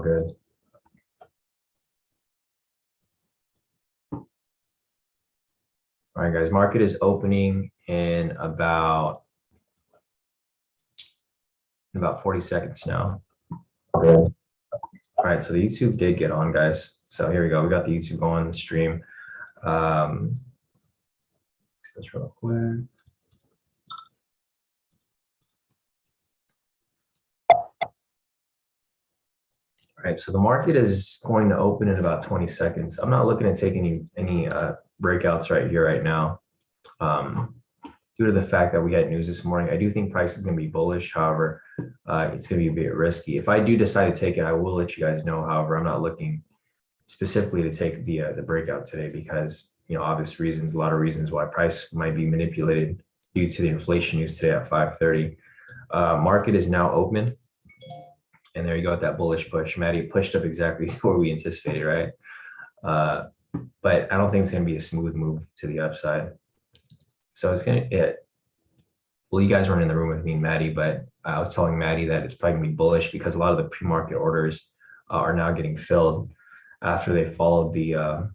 good. All right, guys, market is opening in about 40 seconds now. Okay. All right, so the YouTube did get on, guys. So here we go. We got the YouTube going, the stream. This real quick. All right, so the market is going to open in about 20 seconds. I'm not looking to take any breakouts right here, right now. Due to the fact that we had news this morning, I do think price is going to be bullish. However, it's going to be a bit risky. If I do decide to take it, I will let you guys know. However, I'm not looking specifically to take the breakout today because, obvious reasons, a lot of reasons why price might be manipulated due to the inflation news today at 5:30. Market is now open. And there you go with that bullish push. Maddie pushed up exactly where we anticipated, right? But I don't think it's going to be a smooth move to the upside. So it's going to, well, you guys weren't in the room with me and Maddie, but I was telling Maddie that it's probably going to be bullish because a lot of the pre-market orders are now getting filled after they followed the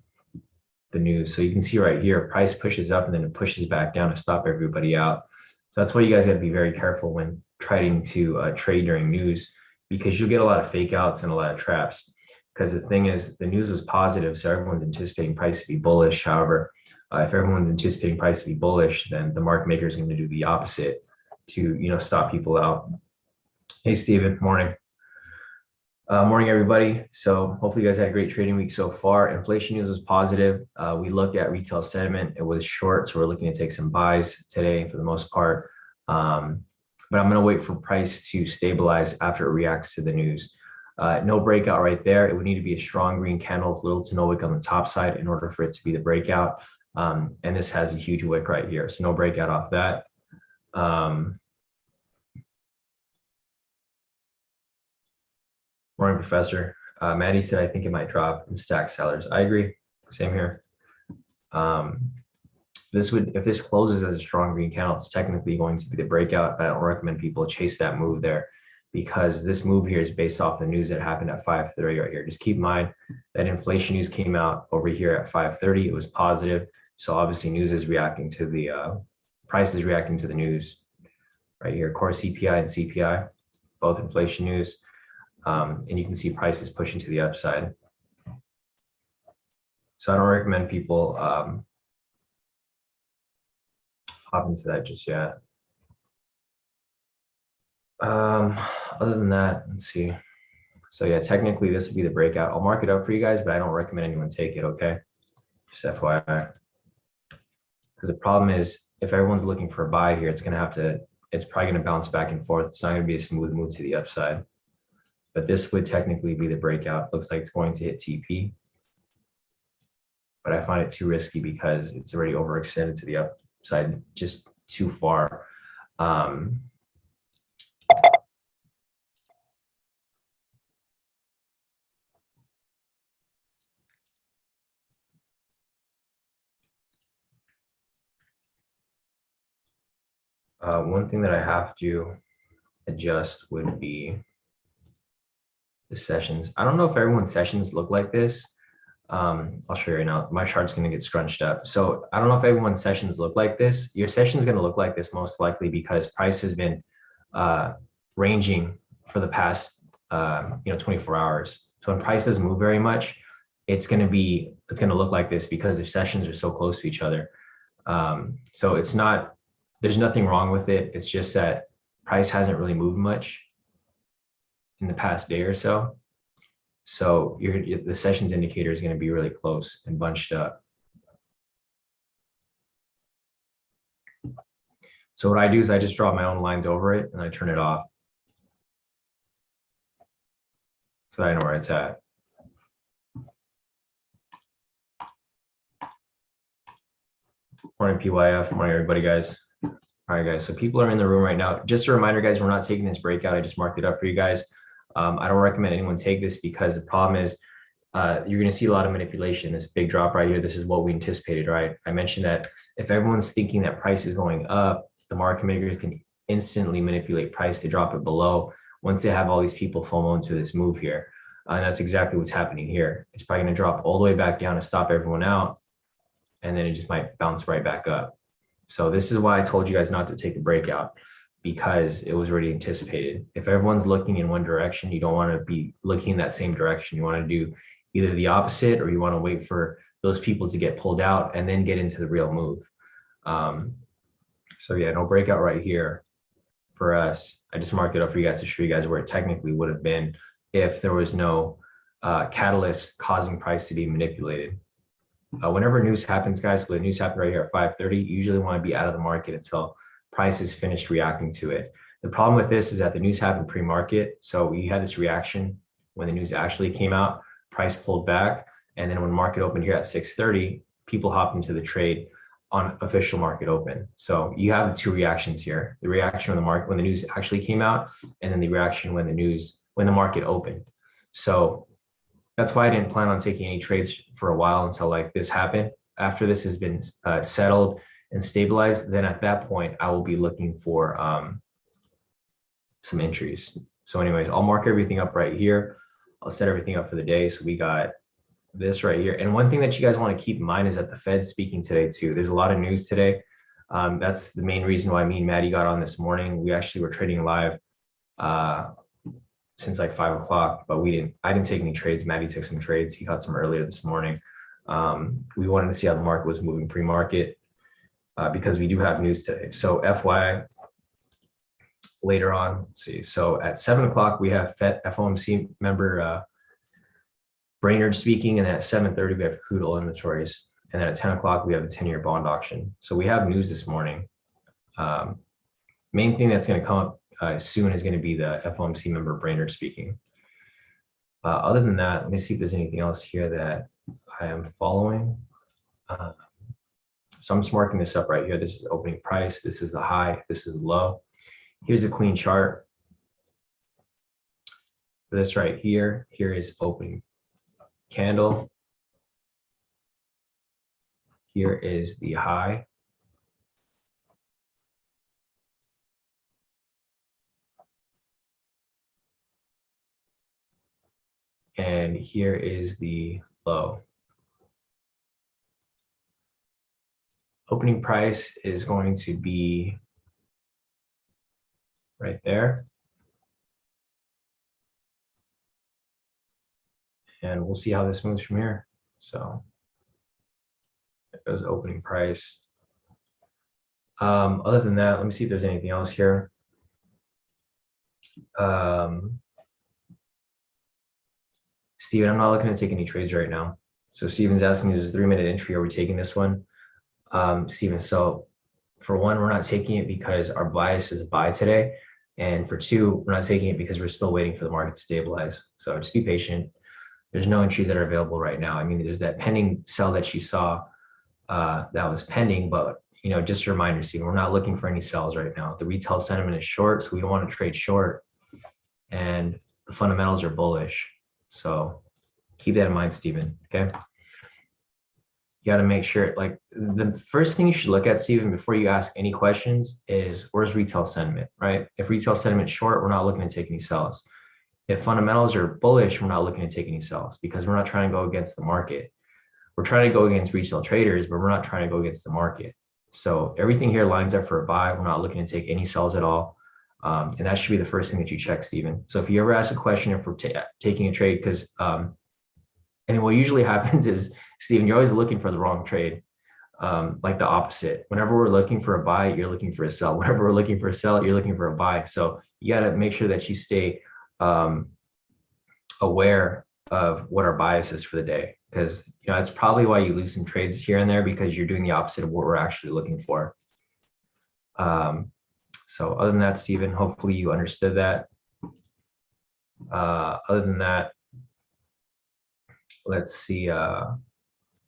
news. So you can see right here, price pushes up and then it pushes back down to stop everybody out. So that's why you guys got to be very careful when trying to trade during news, because you'll get a lot of fake outs and a lot of traps. Because the thing is, the news was positive, so everyone's anticipating price to be bullish. However, if everyone's anticipating price to be bullish, then the market maker is going to do the opposite to, stop people out. Hey, Steven, morning. Morning, everybody. So hopefully you guys had a great trading week so far. Inflation news was positive. We looked at retail sentiment. It was short, so we're looking to take some buys today for the most part. But I'm going to wait for price to stabilize after it reacts to the news. No breakout right there. It would need to be a strong green candle, little to no wick on the top side in order for it to be the breakout. And this has a huge wick right here. So no breakout off that. Morning, Professor. Maddie said, I think it might drop in stack sellers. I agree. Same here. If this closes as a strong green candle, it's technically going to be the breakout. But I don't recommend people chase that move there because this move here is based off the news that happened at 5:30 right here. Just keep in mind that inflation news came out over here at 5:30. It was positive. So obviously news is reacting to the price is reacting to the news right here. Core CPI and CPI, both inflation news. And you can see prices pushing to the upside. So I don't recommend people hop into that just yet. Other than that, let's see. So yeah, technically this would be the breakout. I'll mark it up for you guys, but I don't recommend anyone take it, okay? Just FYI. Because the problem is if everyone's looking for a buy here, it's probably gonna bounce back and forth. It's not gonna be a smooth move to the upside. But this would technically be the breakout. Looks like it's going to hit TP. But I find it too risky because it's already overextended to the upside just too far. One thing that I have to adjust would be the sessions. I don't know if everyone's sessions look like this. I'll show you right now. My chart's going to get scrunched up. So I don't know if everyone's sessions look like this. Your session is going to look like this most likely because price has been ranging for the past 24 hours. So when price doesn't move very much, it's going to look like this because the sessions are so close to each other. So there's nothing wrong with it. It's just that price hasn't really moved much in the past day or so. So the sessions indicator is going to be really close and bunched up. So what I do is I just draw my own lines over it and I turn it off. So I know where it's at. Morning PYF, morning everybody guys. All right guys, so people are in the room right now. Just a reminder guys, we're not taking this breakout. I just marked it up for you guys. I don't recommend anyone take this because the problem is you're going to see a lot of manipulation. This big drop right here, this is what we anticipated, right? I mentioned that if everyone's thinking that price is going up, the market makers can instantly manipulate price to drop it below once they have all these people FOMO into this move here. And that's exactly what's happening here. It's probably going to drop all the way back down to stop everyone out, and then it just might bounce right back up. So this is why I told you guys not to take a breakout, because it was already anticipated. If everyone's looking in one direction, you don't want to be looking in that same direction. You want to do either the opposite, or you want to wait for those people to get pulled out and then get into the real move. So yeah, no breakout right here for us. I just marked it up for you guys to show you guys where it technically would have been if there was no catalyst causing price to be manipulated. Whenever news happens, guys, so the news happened right here at 5:30, you usually want to be out of the market until price is finished reacting to it. The problem with this is that the news happened pre-market. So we had this reaction when the news actually came out, price pulled back. And then when market opened here at 6:30, people hopped into the trade on official market open. So you have the two reactions here: the reaction when the market, when the news actually came out, and then the reaction when the market opened. So that's why I didn't plan on taking any trades for a while until like this happened. After this has been settled and stabilized, then at that point, I will be looking for some entries. So anyways, I'll mark everything up right here. I'll set everything up for the day. So we got this right here. And one thing that you guys want to keep in mind is that the Fed's speaking today too. There's a lot of news today. That's the main reason why me and Maddie got on this morning. We actually were trading live since like 5 o'clock, but I didn't take any trades. Maddie took some trades. He got some earlier this morning. We wanted to see how the market was moving pre-market because we do have news today. So FYI, later on, let's see. So at 7 o'clock, we have FOMC member Brainerd speaking, and at 7:30, we have crude oil inventories. And then at 10 o'clock, we have the 10-year bond auction. So we have news this morning. Main thing that's going to come up soon is going to be the FOMC member Brainerd speaking. Other than that, let me see if there's anything else here that I am following. So I'm just marking this up right here. This is the opening price. This is the high. This is the low. Here's a clean chart. For this right here, here is opening candle. Here is the high. And here is the low. Opening price is going to be right there. And we'll see how this moves from here. So it goes opening price. Other than that, let me see if there's anything else here. Steven, I'm not looking to take any trades right now. So Steven's asking, is this a 3-minute entry? Are we taking this one? Steven, so for one, we're not taking it because our bias is a buy today. And for two, we're not taking it because we're still waiting for the market to stabilize. So just be patient. There's no entries that are available right now. I mean, there's that pending sell that you saw that was pending, but you know, just a reminder, Steven, we're not looking for any sells right now. The retail sentiment is short, so we don't want to trade short, and the fundamentals are bullish. So keep that in mind, Steven, okay? You got to make sure, like, the first thing you should look at, Steven, before you ask any questions is where's retail sentiment, right? If retail sentiment is short, we're not looking to take any sells. If fundamentals are bullish, we're not looking to take any sells because we're not trying to go against the market. We're trying to go against retail traders, but we're not trying to go against the market. So everything here lines up for a buy. We're not looking to take any sells at all. And that should be the first thing that you check, Steven. So if you ever ask a question if we're taking a trade, because and what usually happens is, Steven, you're always looking for the wrong trade, like the opposite. Whenever we're looking for a buy, you're looking for a sell. Whenever we're looking for a sell, you're looking for a buy. So you got to make sure that you stay aware of what our bias is for the day, because you know that's probably why you lose some trades here and there, because you're doing the opposite of what we're actually looking for. So other than that, Steven, hopefully you understood that. Other than that, let's see what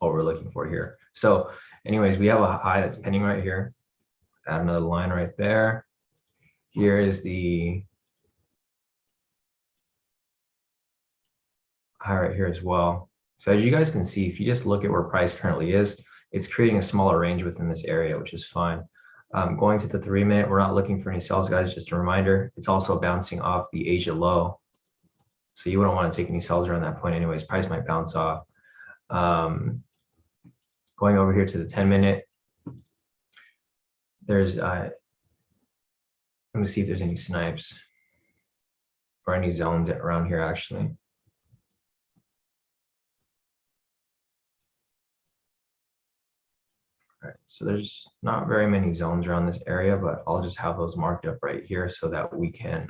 we're looking for here. So anyways, we have a high that's pending right here. Add another line right there. Here is the high right here as well. So as you guys can see, if you just look at where price currently is, it's creating a smaller range within this area, which is fine. Going to the 3-minute, we're not looking for any sells, guys. Just a reminder, it's also bouncing off the Asia low. So you wouldn't want to take any sells around that point anyways. Price might bounce off. Going over here to the 10-minute, there's, let me see if there's any snipes or any zones around here actually. All right, so there's not very many zones around this area, but I'll just have those marked up right here so that we can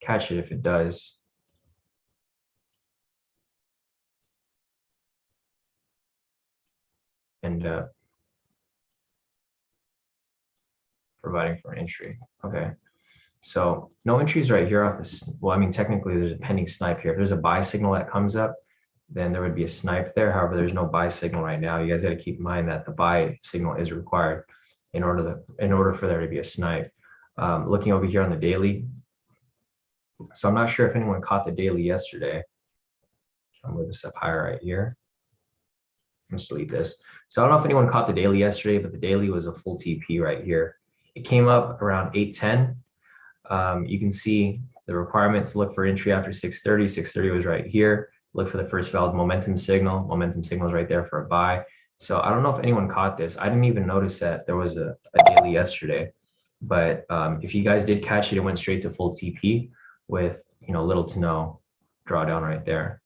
catch it if it does. End up providing for an entry. Okay, so no entries right here off this. Well, I mean, technically there's a pending snipe here. If there's a buy signal that comes up, then there would be a snipe there. However, there's no buy signal right now. You guys got to keep in mind that the buy signal is required in order for there to be a snipe. Looking over here on the daily. So I'm not sure if anyone caught the daily yesterday. I'll move this up higher right here. Let's delete this. So I don't know if anyone caught the daily yesterday, but the daily was a full TP right here. It came up around 8:10. You can see the requirements: look for entry after 6:30. 6:30 was right here. Look for the first valid momentum signal. Momentum signal is right there for a buy. So I don't know if anyone caught this. I didn't even notice that there was a daily yesterday. But if you guys did catch it, it went straight to full TP with little to no drawdown right there.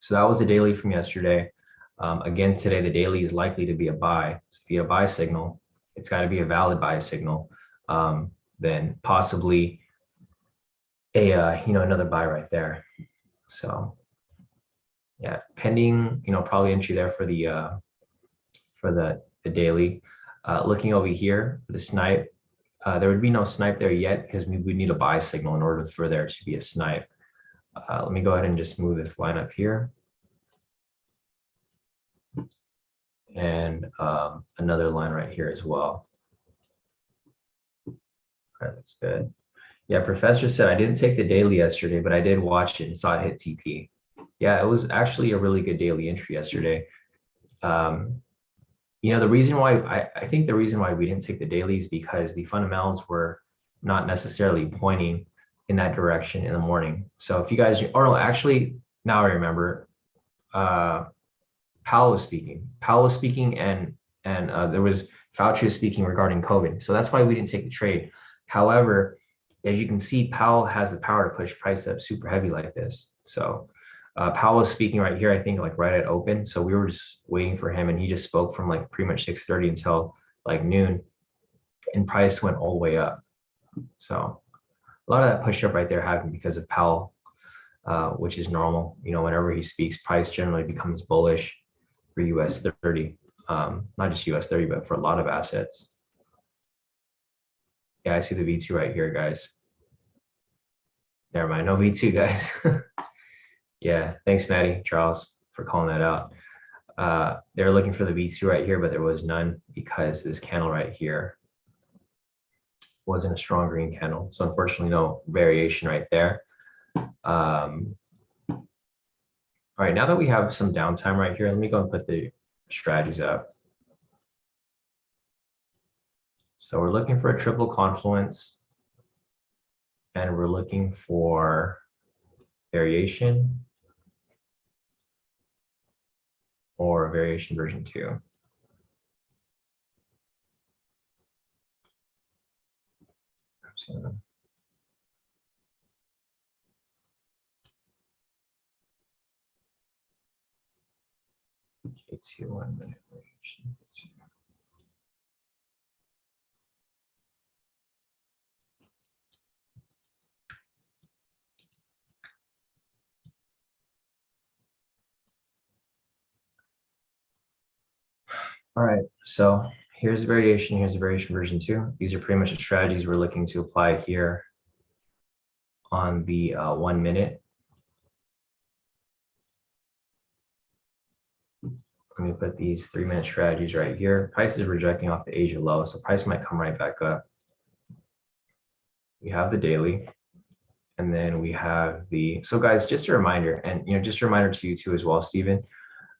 So that was a daily from yesterday. Again, today the daily is likely to be a buy. So if you get a buy signal, it's got to be a valid buy signal. Then possibly a another buy right there. So yeah, pending probably entry there for the daily. Looking over here for the snipe, there would be no snipe there yet because we would need a buy signal in order for there to be a snipe. Let me go ahead and just move this line up here. And another line right here as well. All right, that's good. Yeah, Professor said, I didn't take the daily yesterday, but I did watch it and saw it hit TP. Yeah, it was actually a really good daily entry yesterday. The reason why I think the reason why we didn't take the daily is because the fundamentals were not necessarily pointing in that direction in the morning. So if you guys, or no, actually, now I remember, Powell was speaking, and there was Fauci speaking regarding COVID. So that's why we didn't take the trade. However, as you can see, Powell has the power to push price up super heavy like this. So Powell was speaking right here, I think like right at open. So we were just waiting for him, and he just spoke from like pretty much 6:30 until like noon, and price went all the way up. So a lot of that push up right there happened because of Powell, which is normal. Whenever he speaks, price generally becomes bullish for US 30, not just US 30, but for a lot of assets. Yeah, I see the V2 right here, guys. Never mind, no V2, guys. Yeah, thanks, Maddie, Charles, for calling that out. They were looking for the V2 right here, but there was none because this candle right here wasn't a strong green candle. So unfortunately, no variation right there. All right, now that we have some downtime right here, let me go and put the strategies up. So we're looking for a triple confluence, and we're looking for variation or variation version 2. K2 1 minute variation. All right, so here's a variation, here's a variation version 2. These are pretty much the strategies we're looking to apply here on the 1 minute. Let me put these 3-minute strategies right here. Price is rejecting off the Asia low, so price might come right back up. We have the daily, and then we have the, so guys, just a reminder, and just a reminder to you too as well, Stephen.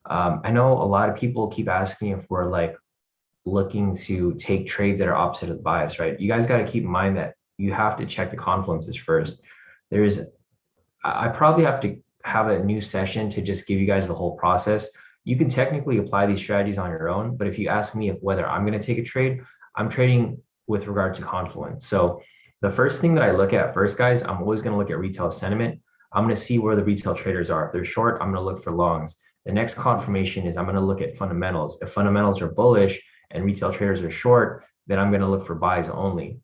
I know a lot of people keep asking if we're like looking to take trades that are opposite of the bias, right? You guys got to keep in mind that you have to check the confluences first. There's, I probably have to have a new session to just give you guys the whole process. You can technically apply these strategies on your own, but if you ask me whether I'm going to take a trade, I'm trading with regard to confluence. So the first thing that I look at first, guys, I'm always going to look at retail sentiment. I'm going to see where the retail traders are. If they're short, I'm going to look for longs. The next confirmation is I'm going to look at fundamentals. If fundamentals are bullish and retail traders are short, then I'm going to look for buys only.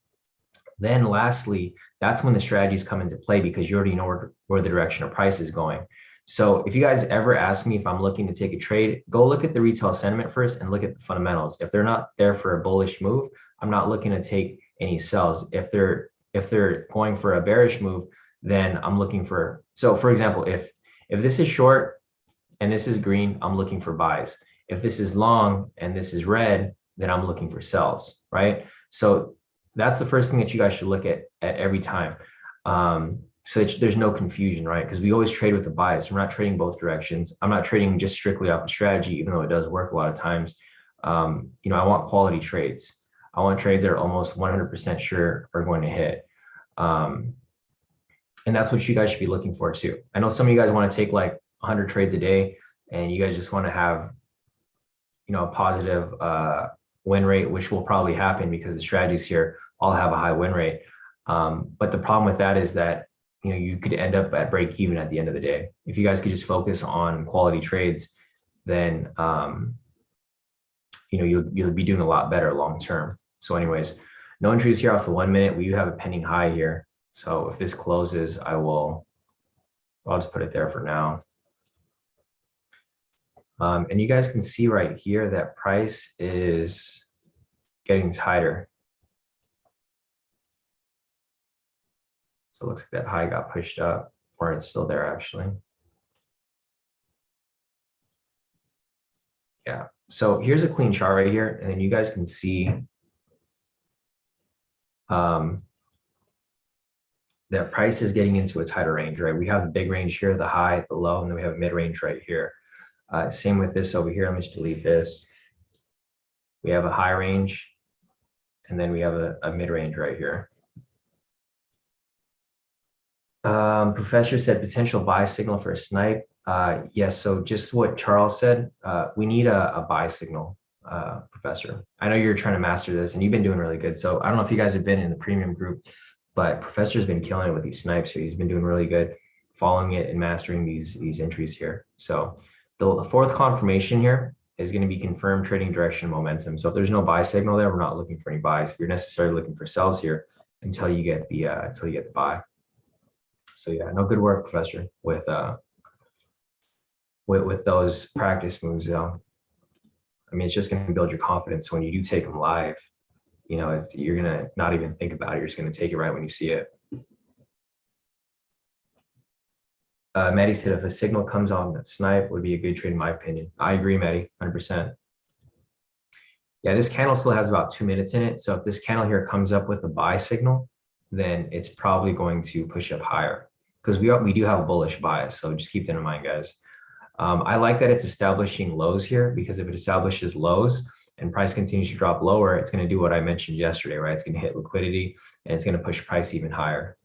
Then lastly, that's when the strategies come into play because you already know where the direction of price is going. So if you guys ever ask me if I'm looking to take a trade, go look at the retail sentiment first and look at the fundamentals. If they're not there for a bullish move, I'm not looking to take any sells. If they're going for a bearish move, then I'm looking for, so for example, if this is short and this is green, I'm looking for buys. If this is long and this is red, then I'm looking for sells, right? So that's the first thing that you guys should look at every time. So there's no confusion, right? Because we always trade with a bias. We're not trading both directions. I'm not trading just strictly off the strategy, even though it does work a lot of times. You know, I want quality trades. I want trades that are almost 100% sure are going to hit. And that's what you guys should be looking for too. I know some of you guys want to take like 100 trades a day and you guys just want to have, you know, a positive win rate, which will probably happen because the strategies here all have a high win rate. But the problem with that is that, you know, you could end up at break even at the end of the day. If you guys could just focus on quality trades, then, you know, you'll be doing a lot better long term. So anyways, no entries here off the 1 minute. We do have a pending high here. So if this closes, I'll just put it there for now. And you guys can see right here that price is getting tighter. So it looks like that high got pushed up, or it's still there actually. Yeah, so here's a clean chart right here, and then you guys can see that price is getting into a tighter range, right? We have the big range here, the high, the low, and then we have a mid range right here. Same with this over here. Let me just delete this. We have a high range, and then we have a mid range right here. Professor said potential buy signal for a snipe. Yes, so just what Charles said, we need a buy signal, Professor. I know you're trying to master this and you've been doing really good. So I don't know if you guys have been in the premium group, but Professor's been killing it with these snipes here. He's been doing really good following it and mastering these entries here. So the fourth confirmation here is going to be confirmed trading direction momentum. So if there's no buy signal there, we're not looking for any buys. You're necessarily looking for sells here until you get the buy. So yeah, no, good work, Professor, with those practice moves though. I mean, it's just going to build your confidence when you do take them live. You know, you're going to not even think about it. You're just going to take it right when you see it. Maddie said if a signal comes on that snipe would be a good trade in my opinion. I agree, Maddie, 100%. Yeah, this candle still has about 2 minutes in it. So if this candle here comes up with a buy signal, then it's probably going to push up higher because we do have a bullish bias. So just keep that in mind, guys. I like that it's establishing lows here because if it establishes lows and price continues to drop lower, it's going to do what I mentioned yesterday, right? It's going to hit liquidity and it's going to push price even higher.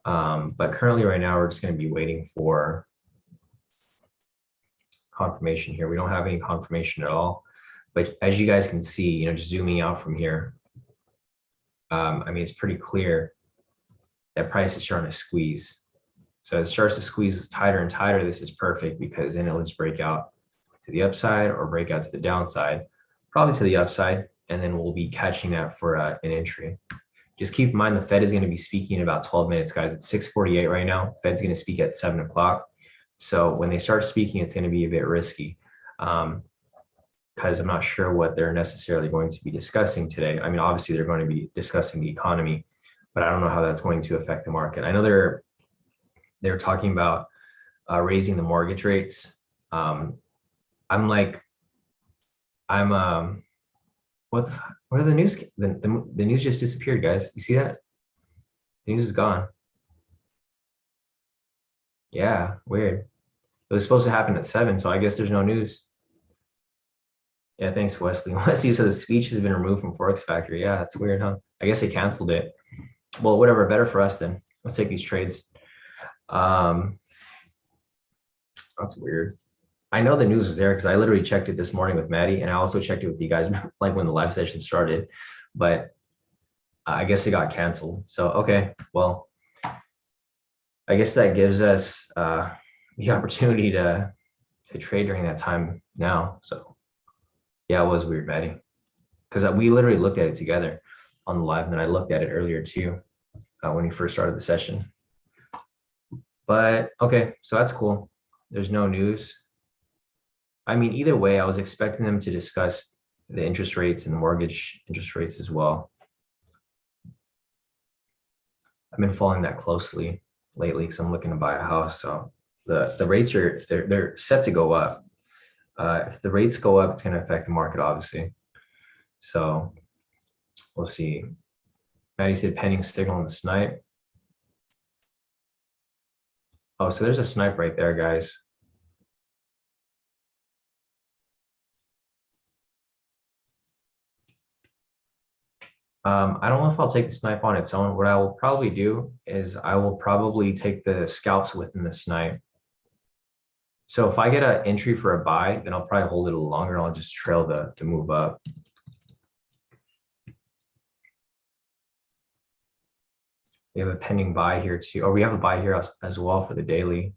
But currently right now, we're just going to be waiting for confirmation here. We don't have any confirmation at all. But as you guys can see, you know, just zooming out from here, I mean, it's pretty clear that price is starting to squeeze. So as it starts to squeeze tighter and tighter, this is perfect because then it'll just break out to the upside or break out to the downside, probably to the upside, and then we'll be catching that for an entry. Just keep in mind the Fed is going to be speaking in about 12 minutes, guys. It's 6:48 right now. Fed's going to speak at 7 o'clock. So when they start speaking, it's going to be a bit risky because I'm not sure what they're necessarily going to be discussing today. I mean, obviously they're going to be discussing the economy, but I don't know how that's going to affect the market. I know they're talking about raising the mortgage rates. What are the news? The news just disappeared, guys. You see that? The news is gone. Yeah, weird. It was supposed to happen at 7, so I guess there's no news. Yeah, thanks, Wesley. Wesley said the speech has been removed from Forex Factory. Yeah, it's weird, huh? I guess they canceled it. Well, whatever, better for us then. Let's take these trades. That's weird. I know the news was there because I literally checked it this morning with Maddie, and I also checked it with you guys like when the live session started, but I guess it got canceled. So, okay, well, I guess that gives us the opportunity to trade during that time now. So yeah, it was weird, Maddie, because we literally looked at it together on the live, and then I looked at it earlier too when we first started the session. But okay, so that's cool. There's no news. I mean, either way, I was expecting them to discuss the interest rates and the mortgage interest rates as well. I've been following that closely lately because I'm looking to buy a house. So the rates are they're set to go up. If the rates go up, it's going to affect the market, obviously. So we'll see. Maddie said pending signal in the snipe. Oh, so there's a snipe right there, guys. I don't know if I'll take the snipe on its own. What I will probably do is I will probably take the scalps within the snipe. So if I get an entry for a buy, then I'll probably hold it a little longer, and I'll just trail to move up. We have a pending buy here too. Oh, we have a buy here as well for the daily.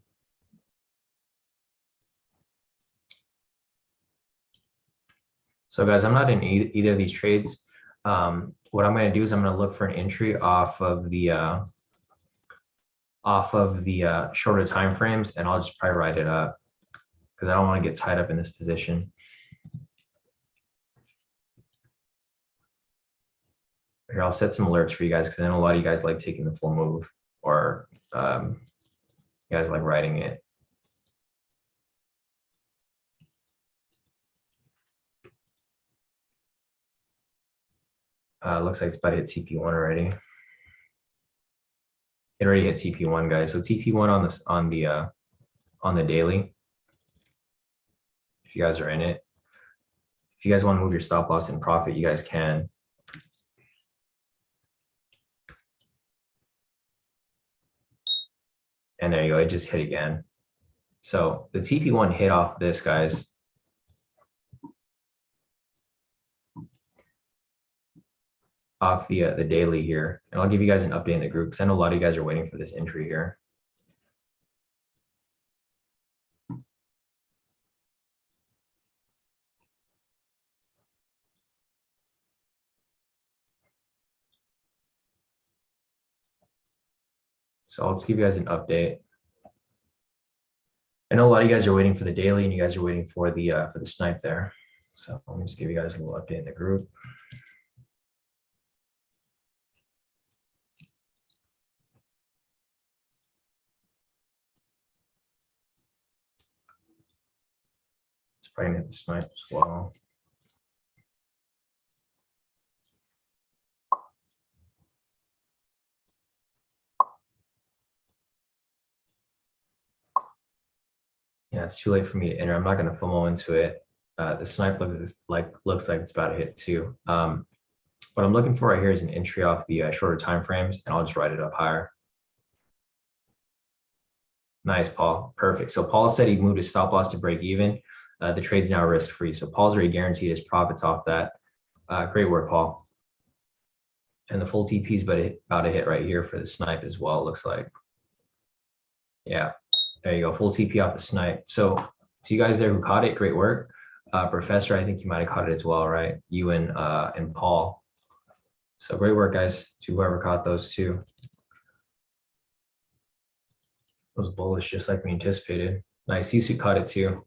So guys, I'm not in either of these trades. What I'm going to do is I'm going to look for an entry off of the shorter time frames, and I'll just probably ride it up because I don't want to get tied up in this position. Here, I'll set some alerts for you guys because I know a lot of you guys like taking the full move, or you guys like riding it. Looks like it's about to hit TP1 already. It already hit TP1, guys. So TP1 on the daily. If you guys are in it, if you guys want to move your stop loss and profit, you guys can. And there you go. It just hit again. So the TP1 hit off this, guys. Off the daily here, and I'll give you guys an update in the group because I know a lot of you guys are waiting for this entry here. So I'll just give you guys an update. I know a lot of you guys are waiting for the daily, and you guys are waiting for the snipe there. So let me just give you guys a little update in the group. It's probably gonna hit the snipe as well. Yeah, it's too late for me to enter. I'm not going to FOMO into it. The snipe looks like it's about to hit too. What I'm looking for right here is an entry off the shorter time frames, and I'll just ride it up higher. Nice, Paul. Perfect. So Paul said he moved his stop loss to break even. The trade's now risk free. So Paul's already guaranteed his profits off that. Great work, Paul. And the full TP is about to hit right here for the snipe as well, it looks like. Yeah. There you go, full TP off the snipe. So to you guys there who caught it, great work. Professor, I think you might have caught it as well, right? You and Paul. So great work, guys, to whoever caught those two. It was bullish, just like we anticipated. Nice, Sisu caught it too.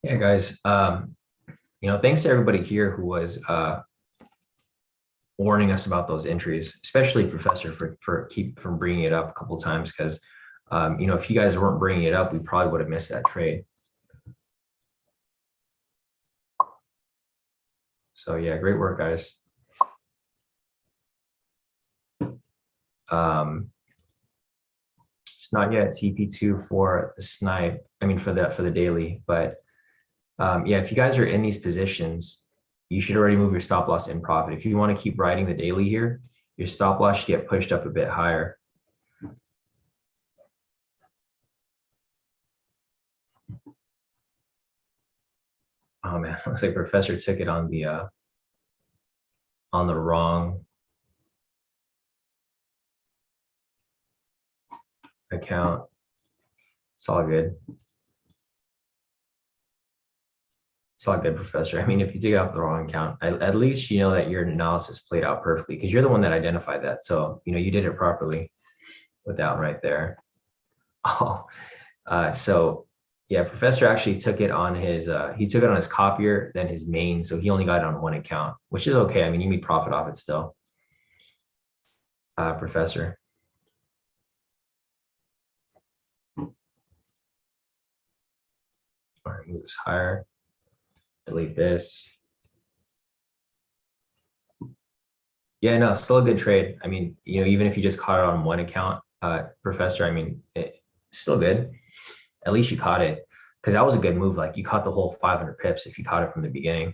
Yeah, guys. Thanks to everybody here who was warning us about those entries, especially Professor for bringing it up a couple of times, because if you guys weren't bringing it up, we probably would have missed that trade. So yeah, great work, guys. It's not yet TP2 for the snipe. I mean for the daily, but yeah, if you guys are in these positions, you should already move your stop loss in profit. If you want to keep riding the daily here, your stop loss should get pushed up a bit higher. Oh man, looks like Professor took it on the wrong account. It's all good. It's all good, Professor. I mean, if you take it off the wrong account, at least you know that your analysis played out perfectly because you're the one that identified that. So, you know, you did it properly with that one right there. Oh, so yeah, Professor actually took it on his, he took it on his copier, then his main. So he only got it on one account, which is okay. I mean, you made profit off it still, Professor. All right, move this higher. Delete this. Yeah, no, still a good trade. I mean, you know, even if you just caught it on one account, Professor, I mean, it's still good. At least you caught it because that was a good move. Like you caught the whole 500 pips if you caught it from the beginning.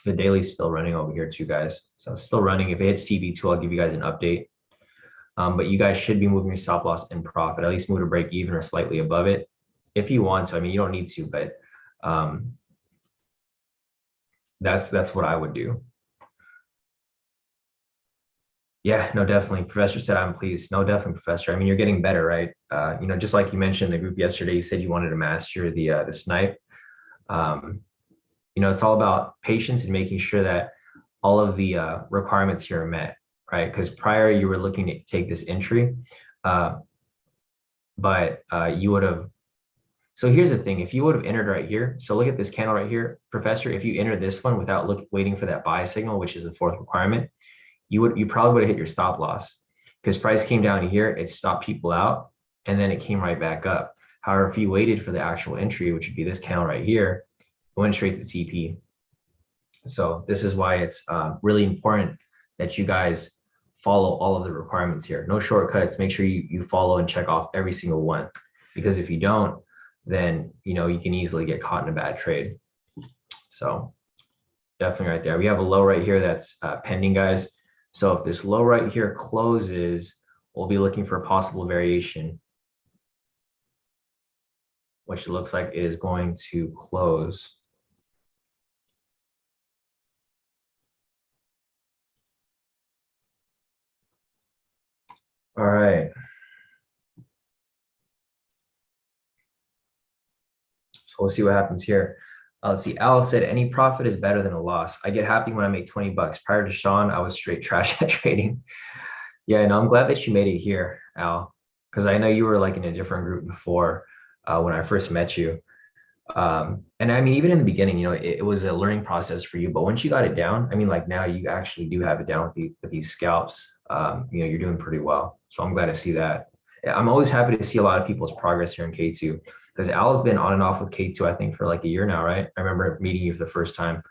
The daily's still running over here too, guys. So it's still running. If it hits TB2, I'll give you guys an update. But you guys should be moving your stop loss in profit, at least move to break even or slightly above it if you want to. I mean, you don't need to, but that's what I would do. Yeah, no, definitely. Professor said I'm pleased. No, definitely, Professor. I mean, you're getting better, right? You know, just like you mentioned in the group yesterday, you said you wanted to master the snipe. You know, it's all about patience and making sure that all of the requirements here are met, right? Because prior you were looking to take this entry, but you would have. So here's the thing: if you would have entered right here, so look at this candle right here, Professor. If you enter this one without waiting for that buy signal, which is the fourth requirement, you probably would have hit your stop loss because price came down here, it stopped people out, and then it came right back up. However, if you waited for the actual entry, which would be this candle right here, it went straight to TP. So this is why it's really important that you guys follow all of the requirements here. No shortcuts. Make sure you follow and check off every single one, because if you don't, then you know you can easily get caught in a bad trade. So definitely right there. We have a low right here that's pending, guys. So if this low right here closes, we'll be looking for a possible variation, which looks like it is going to close. All right. So we'll see what happens here. Let's see. Al said, any profit is better than a loss. I get happy when I make 20 bucks. Prior to Sean, I was straight trash at trading. Yeah, no, I'm glad that you made it here, Al, because I know you were like in a different group before when I first met you. And I mean, even in the beginning, you know, it was a learning process for you. But once you got it down, I mean, like now you actually do have it down with these scalps. You know, you're doing pretty well. So I'm glad to see that. I'm always happy to see a lot of people's progress here in K2 because Al's been on and off with K2, I think, for like a year now, right? I remember meeting you for the first time.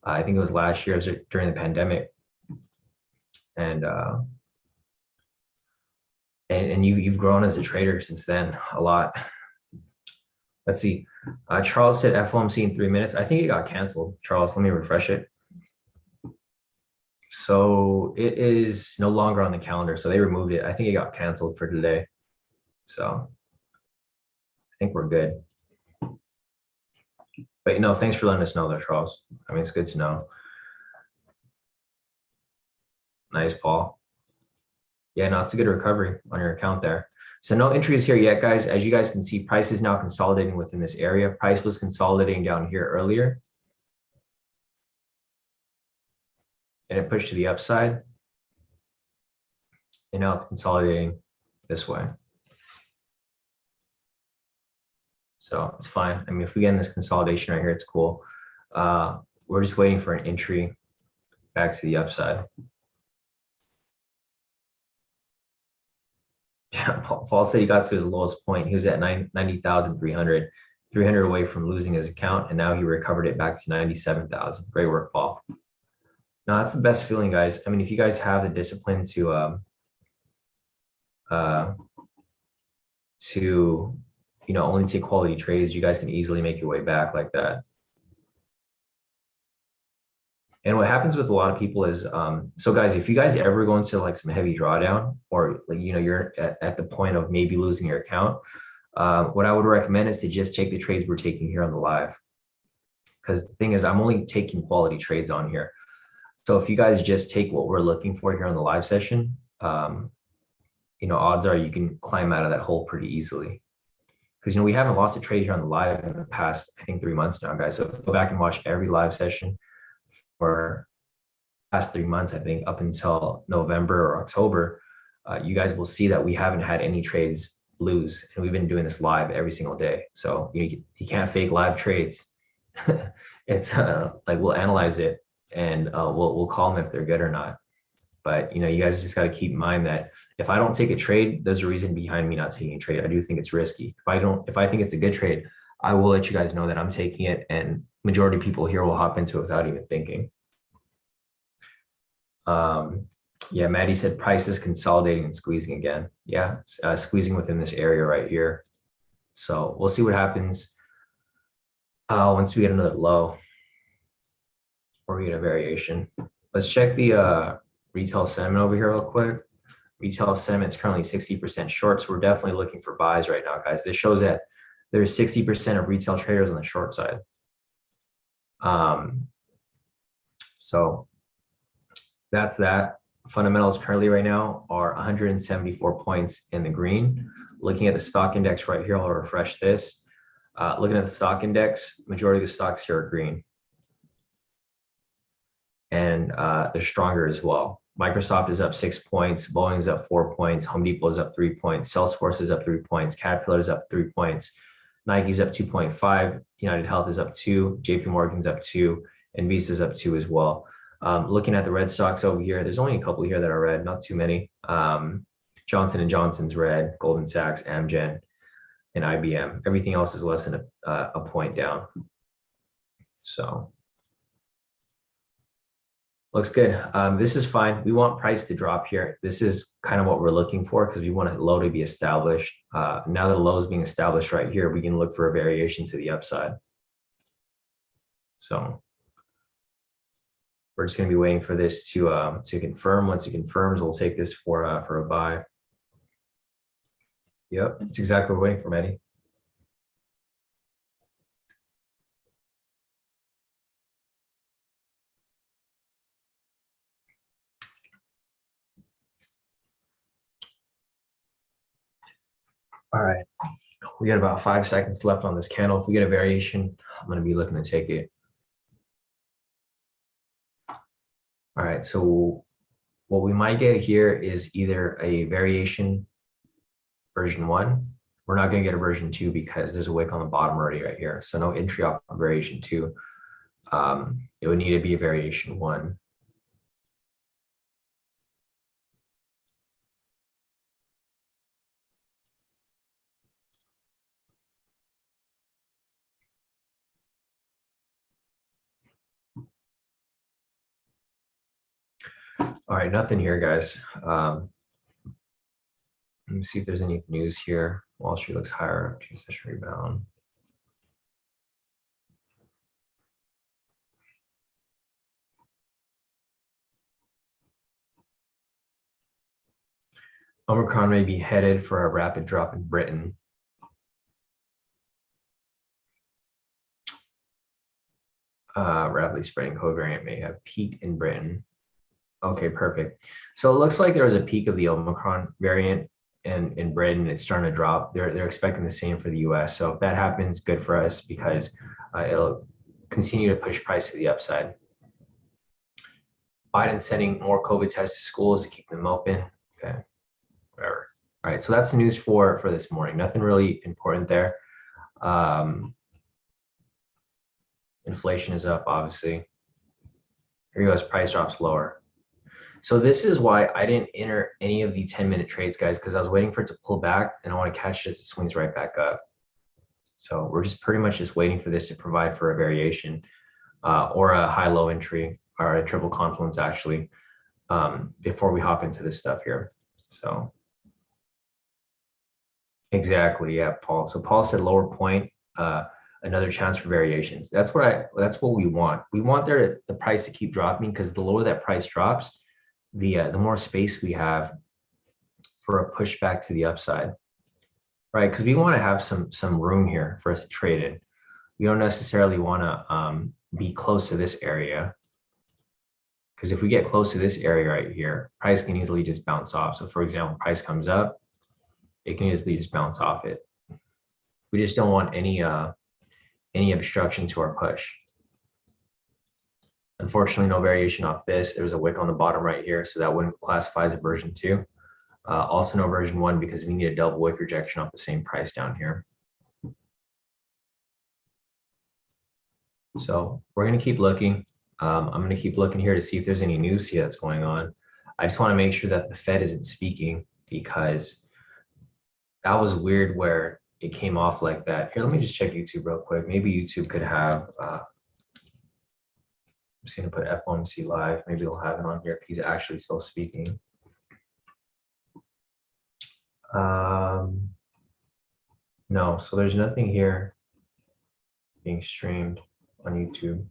I think it was last year, it was during the pandemic. And you've grown as a trader since then a lot. Let's see. Charles said FOMC in 3 minutes. I think it got canceled. Charles, let me refresh it. So it is no longer on the calendar. So they removed it. I think it got canceled for today. So I think we're good. But you know, thanks for letting us know though, Charles. I mean, it's good to know. Nice, Paul. Yeah, no, it's a good recovery on your account there. So no entries here yet, guys. As you guys can see, price is now consolidating within this area. Price was consolidating down here earlier. And it pushed to the upside. And now it's consolidating this way. So it's fine. I mean, if we get in this consolidation right here, it's cool. We're just waiting for an entry back to the upside. Yeah, Paul said he got to his lowest point. He was at 90,300, 300 away from losing his account, and now he recovered it back to 97,000. Great work, Paul. No, that's the best feeling, guys. I mean, if you guys have the discipline to you know, only take quality trades, you guys can easily make your way back like that. And what happens with a lot of people is, so guys, if you guys ever go into like some heavy drawdown, or like, you're at the point of maybe losing your account, what I would recommend is to just take the trades we're taking here on the live. Because the thing is, I'm only taking quality trades on here. So if you guys just take what we're looking for here on the live session, odds are you can climb out of that hole pretty easily. Because we haven't lost a trade here on the live in the past, I think 3 months now, guys. So go back and watch every live session for past 3 months, I think up until November or October. You guys will see that we haven't had any trades lose, and we've been doing this live every single day. So you can't fake live trades. It's like we'll analyze it, and we'll call them if they're good or not. But you guys just got to keep in mind that if I don't take a trade, there's a reason behind me not taking a trade. I do think it's risky. If I think it's a good trade, I will let you guys know that I'm taking it, and majority of people here will hop into it without even thinking. Yeah, Maddie said price is consolidating and squeezing again. Yeah, squeezing within this area right here. So we'll see what happens once we get another low or we get a variation. Let's check the retail sentiment over here real quick. Retail sentiment is currently 60% short, so we're definitely looking for buys right now, guys. This shows that there's 60% of retail traders on the short side. So that's that. Fundamentals currently right now are 174 points in the green. Looking at the stock index right here, I'll refresh this. Looking at the stock index, majority of the stocks here are green. And they're stronger as well. Microsoft is up 6 points, Boeing is up 4 points, Home Depot is up 3 points, Salesforce is up 3 points, Caterpillar is up 3 points, Nike's up 2.5, United Health is up 2, JP Morgan's up 2, and Visa's up 2 as well. Looking at the red stocks over here, there's only a couple here that are red, not too many. Johnson & Johnson's red, Goldman Sachs, Amgen, and IBM. Everything else is less than a point down. So looks good. This is fine. We want price to drop here. This is kind of what we're looking for because we want a low to be established. Now that a low is being established right here, we can look for a variation to the upside. So we're just going to be waiting for this to confirm. Once it confirms, we'll take this for a buy. Yep, it's exactly what we're waiting for, Maddie. All right, we got about 5 seconds left on this candle. If we get a variation, I'm going to be looking to take it. All right, so what we might get here is either a variation version 1. We're not going to get a version 2 because there's a wick on the bottom already right here. So no entry off of variation 2. It would need to be a variation 1. All right, nothing here, guys. Let me see if there's any news here. Wall Street looks higher after session rebound. Omicron may be headed for a rapid drop in Britain. Rapidly spreading COVID variant may have peaked in Britain. Okay, perfect. So it looks like there was a peak of the Omicron variant in Britain. It's starting to drop. They're expecting the same for the US. So if that happens, good for us because it'll continue to push price to the upside. Biden sending more COVID tests to schools to keep them open. Okay, whatever. All right, so that's the news for this morning. Nothing really important there. Inflation is up, obviously. Here US price drops lower. So this is why I didn't enter any of the 10-minute trades, guys, because I was waiting for it to pull back and I want to catch it as it swings right back up. So we're just pretty much just waiting for this to provide for a variation or a high-low entry or a triple confluence actually before we hop into this stuff here. So exactly, yeah, Paul. So Paul said lower point. another chance for variations. That's what we want. We want the price to keep dropping, because the lower that price drops, the more space we have for a pushback to the upside, right? Because we want to have some room here for us to trade in. We don't necessarily want to be close to this area, because if we get close to this area right here, price can easily just bounce off. So for example, price comes up, it can easily just bounce off it. We just don't want any obstruction to our push. Unfortunately, no variation off this. There's a wick on the bottom right here, so that wouldn't classify as a version 2. Also no version 1, because we need a double wick rejection off the same price down here. So we're going to keep looking. I'm going to keep looking here to see if there's any news here that's going on. I just want to make sure that the Fed isn't speaking, because that was weird where it came off like that. Here, let me just check YouTube real quick. Maybe YouTube could have, I'm just going to put FOMC live. Maybe they'll have it on here if he's actually still speaking. No, so there's nothing here being streamed on YouTube.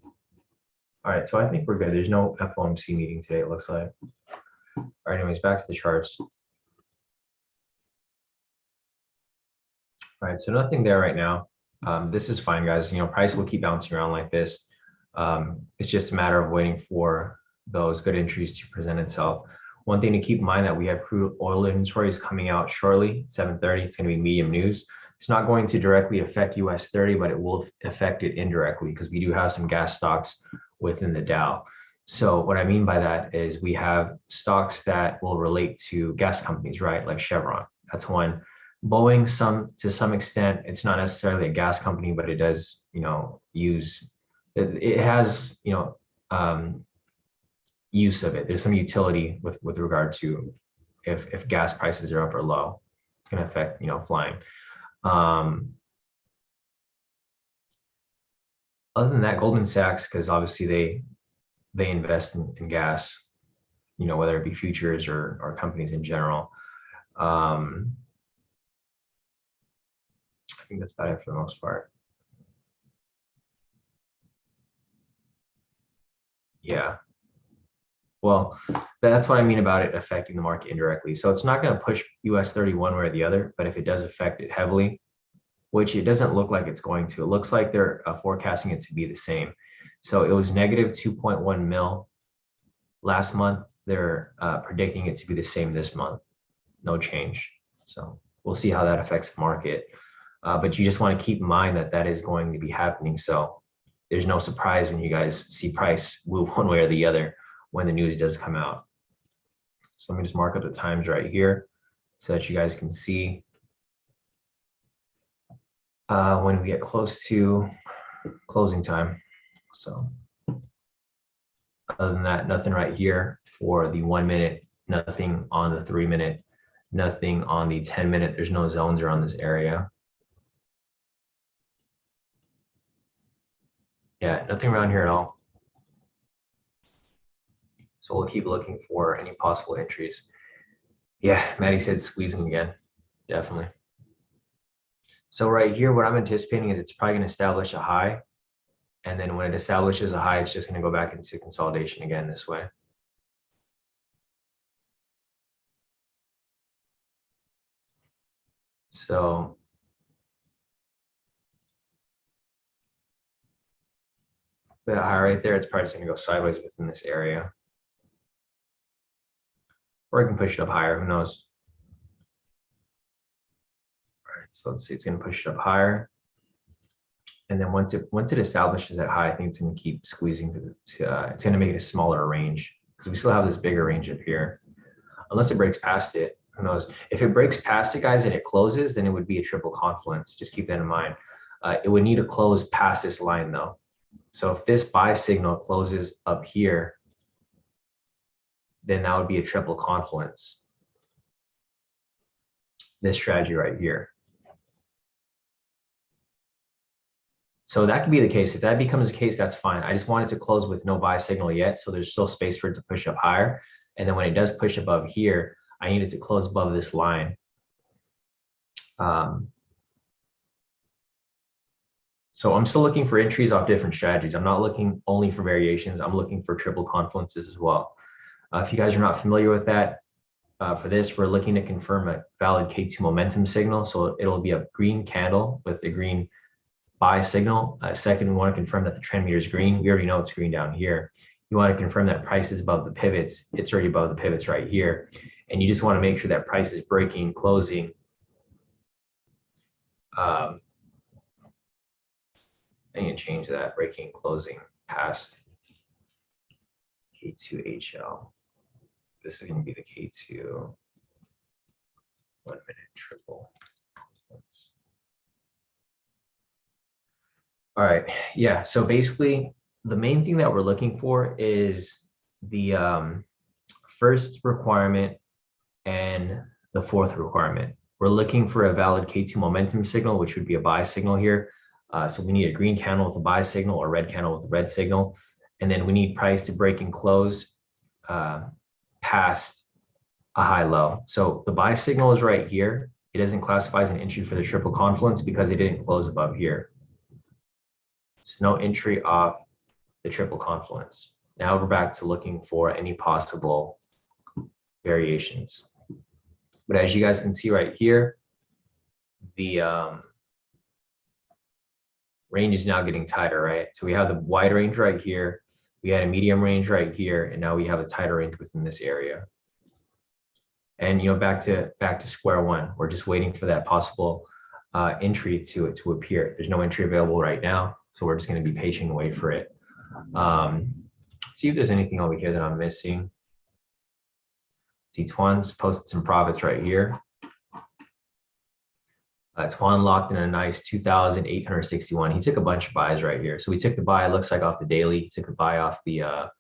All right, so I think we're good. There's no FOMC meeting today, it looks like. All right, anyways, back to the charts. All right, so nothing there right now. This is fine, guys. You know, price will keep bouncing around like this. It's just a matter of waiting for those good entries to present itself. One thing to keep in mind, that we have crude oil inventories coming out shortly, 7:30. It's going to be medium news. It's not going to directly affect US 30, but it will affect it indirectly, because we do have some gas stocks within the Dow. So what I mean by that is we have stocks that will relate to gas companies, right? Like Chevron. That's one. Boeing, to some extent, it's not necessarily a gas company, but it does, you know, it has, you know, use of it. There's some utility with regard to if gas prices are up or low, it's going to affect, you know, flying. Other than that, Goldman Sachs, because obviously they invest in gas, you know, whether it be futures or companies in general. I think that's about it for the most part. Yeah. Well, that's what I mean about it affecting the market indirectly. So it's not going to push US 30 one way or the other, but if it does affect it heavily, which it doesn't look like it's going to, it looks like they're forecasting it to be the same. So it was negative 2.1 mil last month. They're predicting it to be the same this month. No change. So we'll see how that affects the market. But you just want to keep in mind that that is going to be happening. So there's no surprise when you guys see price move one way or the other when the news does come out. So let me just mark up the times right here so that you guys can see when we get close to closing time. So other than that, nothing right here for the 1 minute, nothing on the 3 minute, nothing on the 10 minute. There's no zones around this area. Yeah, nothing around here at all. So we'll keep looking for any possible entries. Yeah, Maddie said squeezing again, definitely. So right here, what I'm anticipating is it's probably going to establish a high. And then when it establishes a high, it's just going to go back into consolidation again this way. So bit high right there, it's probably just going to go sideways within this area. Or I can push it up higher, who knows? All right, so let's see, it's going to push it up higher. And then once it establishes that high, I think it's going to keep squeezing it's going to make it a smaller range, because we still have this bigger range up here. Unless it breaks past it, who knows? If it breaks past it, guys, and it closes, then it would be a triple confluence. Just keep that in mind. It would need to close past this line though. So if this buy signal closes up here, then that would be a triple confluence. This strategy right here. So that could be the case. If that becomes the case, that's fine. I just want it to close with no buy signal yet, so there's still space for it to push up higher. And then when it does push above here, I need it to close above this line. So I'm still looking for entries off different strategies. I'm not looking only for variations. I'm looking for triple confluences as well. If you guys are not familiar with that, for this, we're looking to confirm a valid K2 momentum signal. So it'll be a green candle with a green buy signal. Second, we want to confirm that the trend meter is green. We already know it's green down here. You want to confirm that price is above the pivots. It's already above the pivots right here. And you just want to make sure that price is breaking, closing. I need to change that, breaking, closing past K2HL. This is going to be the K2 1 minute triple. All right. Yeah. So basically, the main thing that we're looking for is the first requirement and the fourth requirement. We're looking for a valid K2 momentum signal, which would be a buy signal here. So we need a green candle with a buy signal or a red candle with a red signal. And then we need price to break and close past a high low. So the buy signal is right here. It doesn't classify as an entry for the triple confluence because it didn't close above here. So no entry off the triple confluence. Now we're back to looking for any possible variations. But as you guys can see right here, the range is now getting tighter, right? So we have the wide range right here. We had a medium range right here, and now we have a tighter range within this area. And back to square one. We're just waiting for that possible entry to appear. There's no entry available right now, so we're just going to be patient and wait for it. See if there's anything over here that I'm missing. See, Tuan's posted some profits right here. Tuan locked in a nice 2,861. He took a bunch of buys right here. So we took the buy, it looks like off the daily. He took a buy off the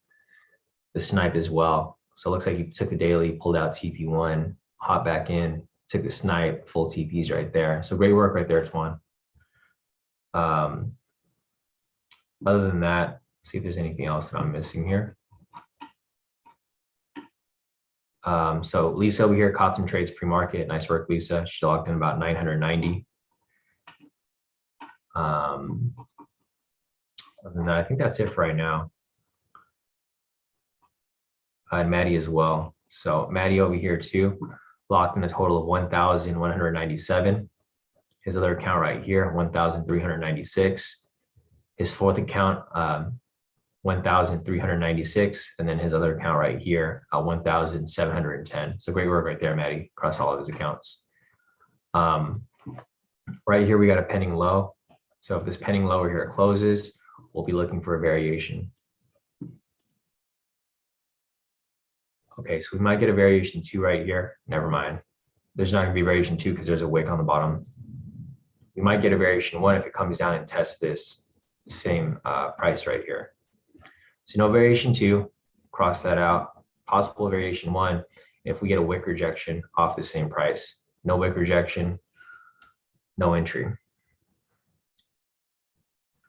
snipe as well. So it looks like he took the daily, pulled out TP1, hopped back in, took the snipe, full TPs right there. So great work right there, Tuan. Other than that, see if there's anything else that I'm missing here. So Lisa over here caught some trades pre-market. Nice work, Lisa. She locked in about 990. Other than that, I think that's it for right now. And Maddie as well. So Maddie over here too, locked in a total of 1,197. His other account right here, 1,396. His fourth account, 1,396, and then his other account right here, 1,710. So great work right there, Maddie, across all of his accounts. Right here, we got a pending low. So if this pending low over here closes, we'll be looking for a variation. Okay, so we might get a variation 2 right here. Never mind. There's not going to be variation 2 because there's a wick on the bottom. We might get a variation 1 if it comes down and tests this same price right here. So no variation 2, cross that out. Possible variation 1 if we get a wick rejection off the same price. No wick rejection, no entry.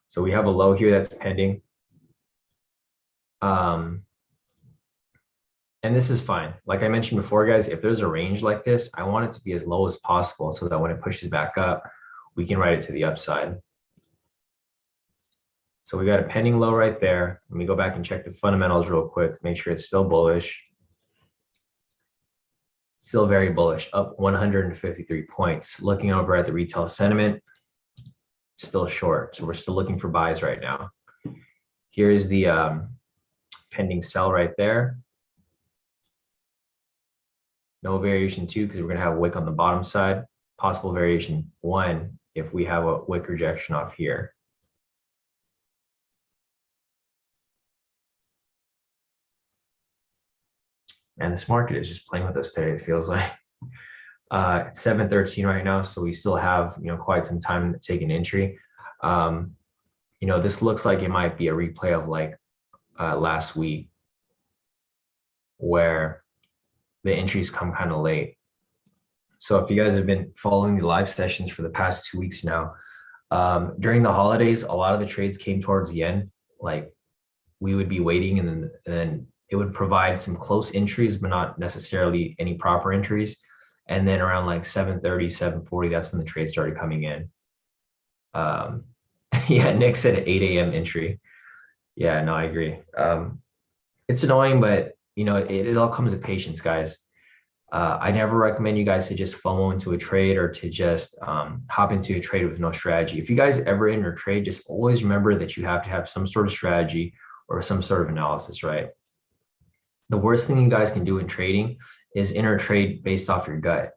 So we have a low here that's pending. And this is fine. Like I mentioned before, guys, if there's a range like this, I want it to be as low as possible so that when it pushes back up, we can ride it to the upside. So we got a pending low right there. Let me go back and check the fundamentals real quick, make sure it's still bullish. Still very bullish, up 153 points. Looking over at the retail sentiment, still short. So we're still looking for buys right now. Here's the pending sell right there. No variation 2 because we're going to have a wick on the bottom side. Possible variation 1 if we have a wick rejection off here. And this market is just playing with us today, it feels like. It's 7:13 right now, so we still have quite some time to take an entry. This looks like it might be a replay of like last week, where the entries come kind of late. So if you guys have been following the live sessions for the past 2 weeks now, during the holidays, a lot of the trades came towards the end. Like we would be waiting and then it would provide some close entries, but not necessarily any proper entries. And then around like 7:30, 7:40, that's when the trades started coming in. Yeah, Nick said 8 a.m. entry. Yeah, no, I agree. It's annoying, but it all comes with patience, guys. I never recommend you guys to just FOMO into a trade or to just hop into a trade with no strategy. If you guys ever enter a trade, just always remember that you have to have some sort of strategy or some sort of analysis, right? The worst thing you guys can do in trading is enter a trade based off your gut,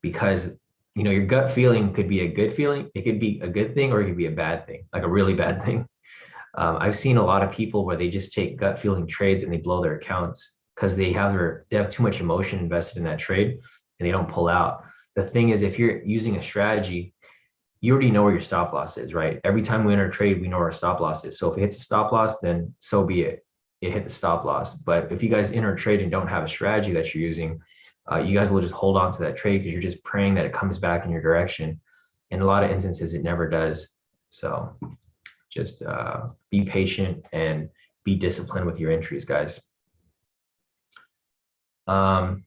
because your gut feeling could be a good feeling, it could be a good thing, or it could be a bad thing, like a really bad thing. I've seen a lot of people where they just take gut feeling trades and they blow their accounts because they have too much emotion invested in that trade and they don't pull out. The thing is, if you're using a strategy, you already know where your stop loss is, right? Every time we enter a trade, we know where our stop loss is. So if it hits a stop loss, then so be it. It hit the stop loss. But if you guys enter a trade and don't have a strategy that you're using, you guys will just hold on to that trade because you're just praying that it comes back in your direction. In a lot of instances, it never does. So just be patient and be disciplined with your entries, guys. No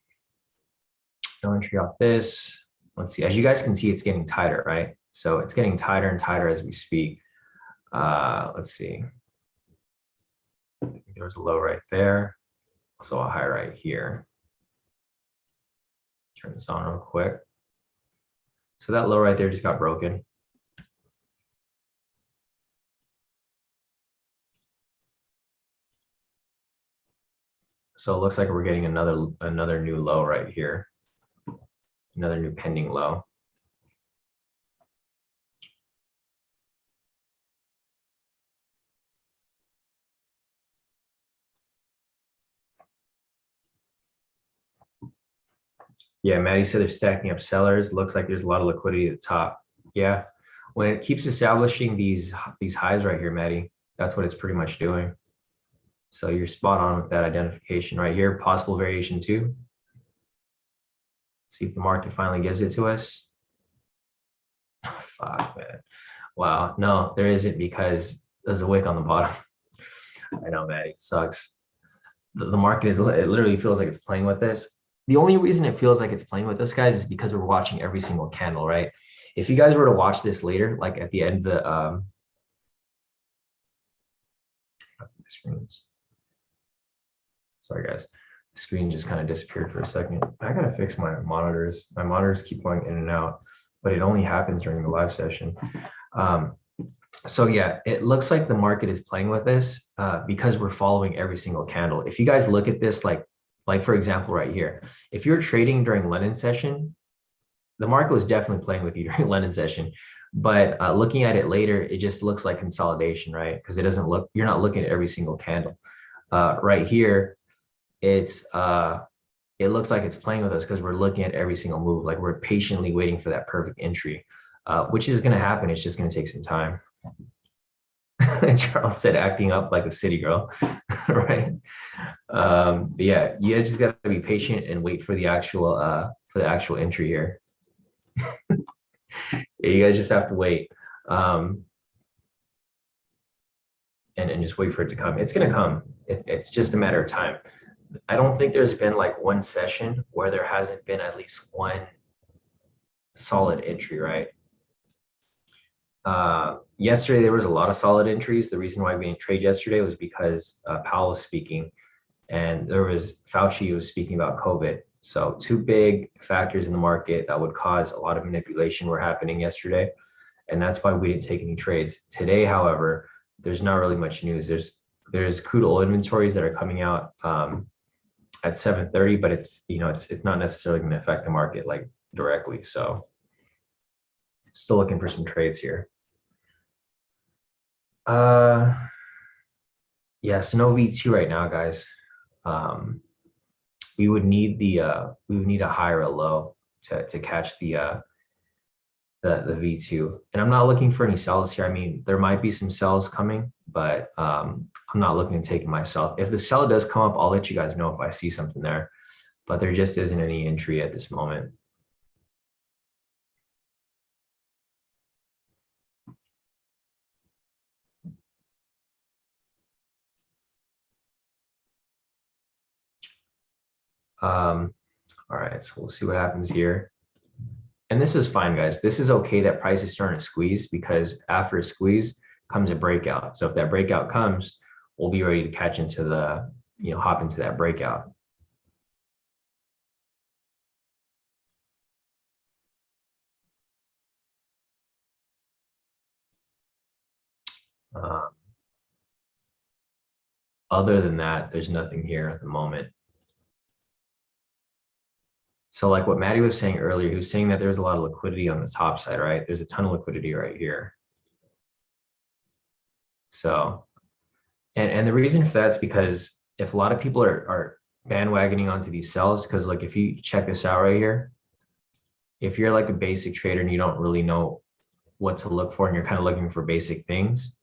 entry off this. Let's see. As you guys can see, it's getting tighter, right? So it's getting tighter and tighter as we speak. Let's see. There was a low right there. So a high right here. Turn this on real quick. So that low right there just got broken. So it looks like we're getting another new low right here. Another new pending low. Yeah, Maddie said they're stacking up sellers. Looks like there's a lot of liquidity at the top. Yeah, when it keeps establishing these highs right here, Maddie, that's what it's pretty much doing. So you're spot on with that identification right here. Possible variation too. See if the market finally gives it to us. Fuck, man. Wow, no, there isn't, because there's a wick on the bottom. I know, Maddie, it sucks. The market it literally feels like it's playing with this. The only reason it feels like it's playing with this, guys, is because we're watching every single candle, right? If you guys were to watch this later, like at the end of the screens. Sorry, guys. The screen just kind of disappeared for a second. I gotta fix my monitors. My monitors keep going in and out, but it only happens during the live session. So yeah, it looks like the market is playing with this because we're following every single candle. If you guys look at this, like for example, right here, if you're trading during London session, the market was definitely playing with you during London session. But looking at it later, it just looks like consolidation, right? Because it doesn't look, you're not looking at every single candle. Right here, it looks like it's playing with us because we're looking at every single move. Like we're patiently waiting for that perfect entry, which is going to happen. It's just going to take some time. Charles said acting up like a city girl, right? But yeah, you guys just got to be patient and wait for the actual entry here. Yeah, you guys just have to wait and just wait for it to come. It's going to come. It's just a matter of time. I don't think there's been like one session where there hasn't been at least one solid entry, right? Yesterday, there was a lot of solid entries. The reason why we didn't trade yesterday was because Powell was speaking and there was Fauci who was speaking about COVID. So two big factors in the market that would cause a lot of manipulation were happening yesterday. And that's why we didn't take any trades. Today, however, there's not really much news. There's crude oil inventories that are coming out at 7:30, but it's not necessarily going to affect the market like directly. So still looking for some trades here. Yes, no V2 right now, guys. We would need a high or a low to catch the V2. And I'm not looking for any sells here. I mean, there might be some sells coming, but I'm not looking to take it myself. If the sell does come up, I'll let you guys know if I see something there, but there just isn't any entry at this moment. All right, so we'll see what happens here. And this is fine, guys. This is okay that price is starting to squeeze, because after a squeeze, comes a breakout. So if that breakout comes, we'll be ready to catch into the, hop into that breakout. Other than that, there's nothing here at the moment. So like what Maddie was saying earlier, he was saying that there's a lot of liquidity on the top side, right? There's a ton of liquidity right here. So, and the reason for that's because if a lot of people are bandwagoning onto these sells, because like if you check this out right here, if you're like a basic trader and you don't really know what to look for and you're kind of looking for basic things,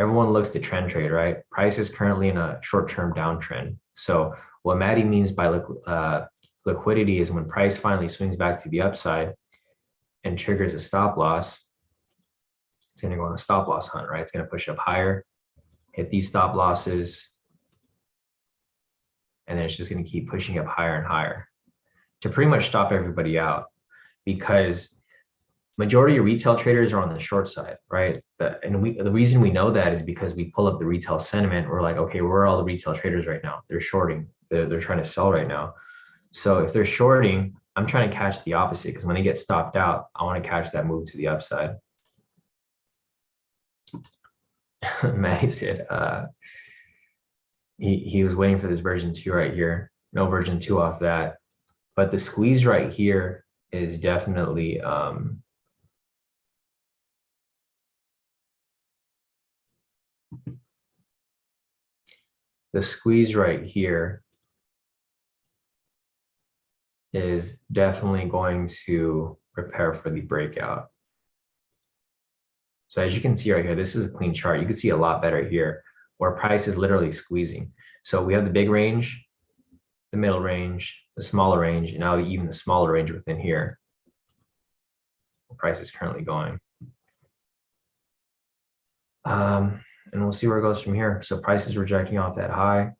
everyone looks to trend trade, right? Price is currently in a short-term downtrend. So what Maddie means by liquidity is when price finally swings back to the upside and triggers a stop loss, it's going to go on a stop loss hunt, right? It's going to push up higher, hit these stop losses, and then it's just going to keep pushing up higher and higher to pretty much stop everybody out, because majority of retail traders are on the short side, right? The reason we know that is because we pull up the retail sentiment. We're like, okay, where are all the retail traders right now? They're shorting. They're trying to sell right now. So if they're shorting, I'm trying to catch the opposite, because when they get stopped out, I want to catch that move to the upside. Matty said he was waiting for this version 2 right here. No version 2 off that. But the squeeze right here is definitely the squeeze right here is definitely going to prepare for the breakout. So as you can see right here, this is a clean chart. You can see a lot better here where price is literally squeezing. So we have the big range, the middle range, the smaller range, and now even the smaller range within here. The price is currently going. And we'll see where it goes from here. So price is rejecting off that high.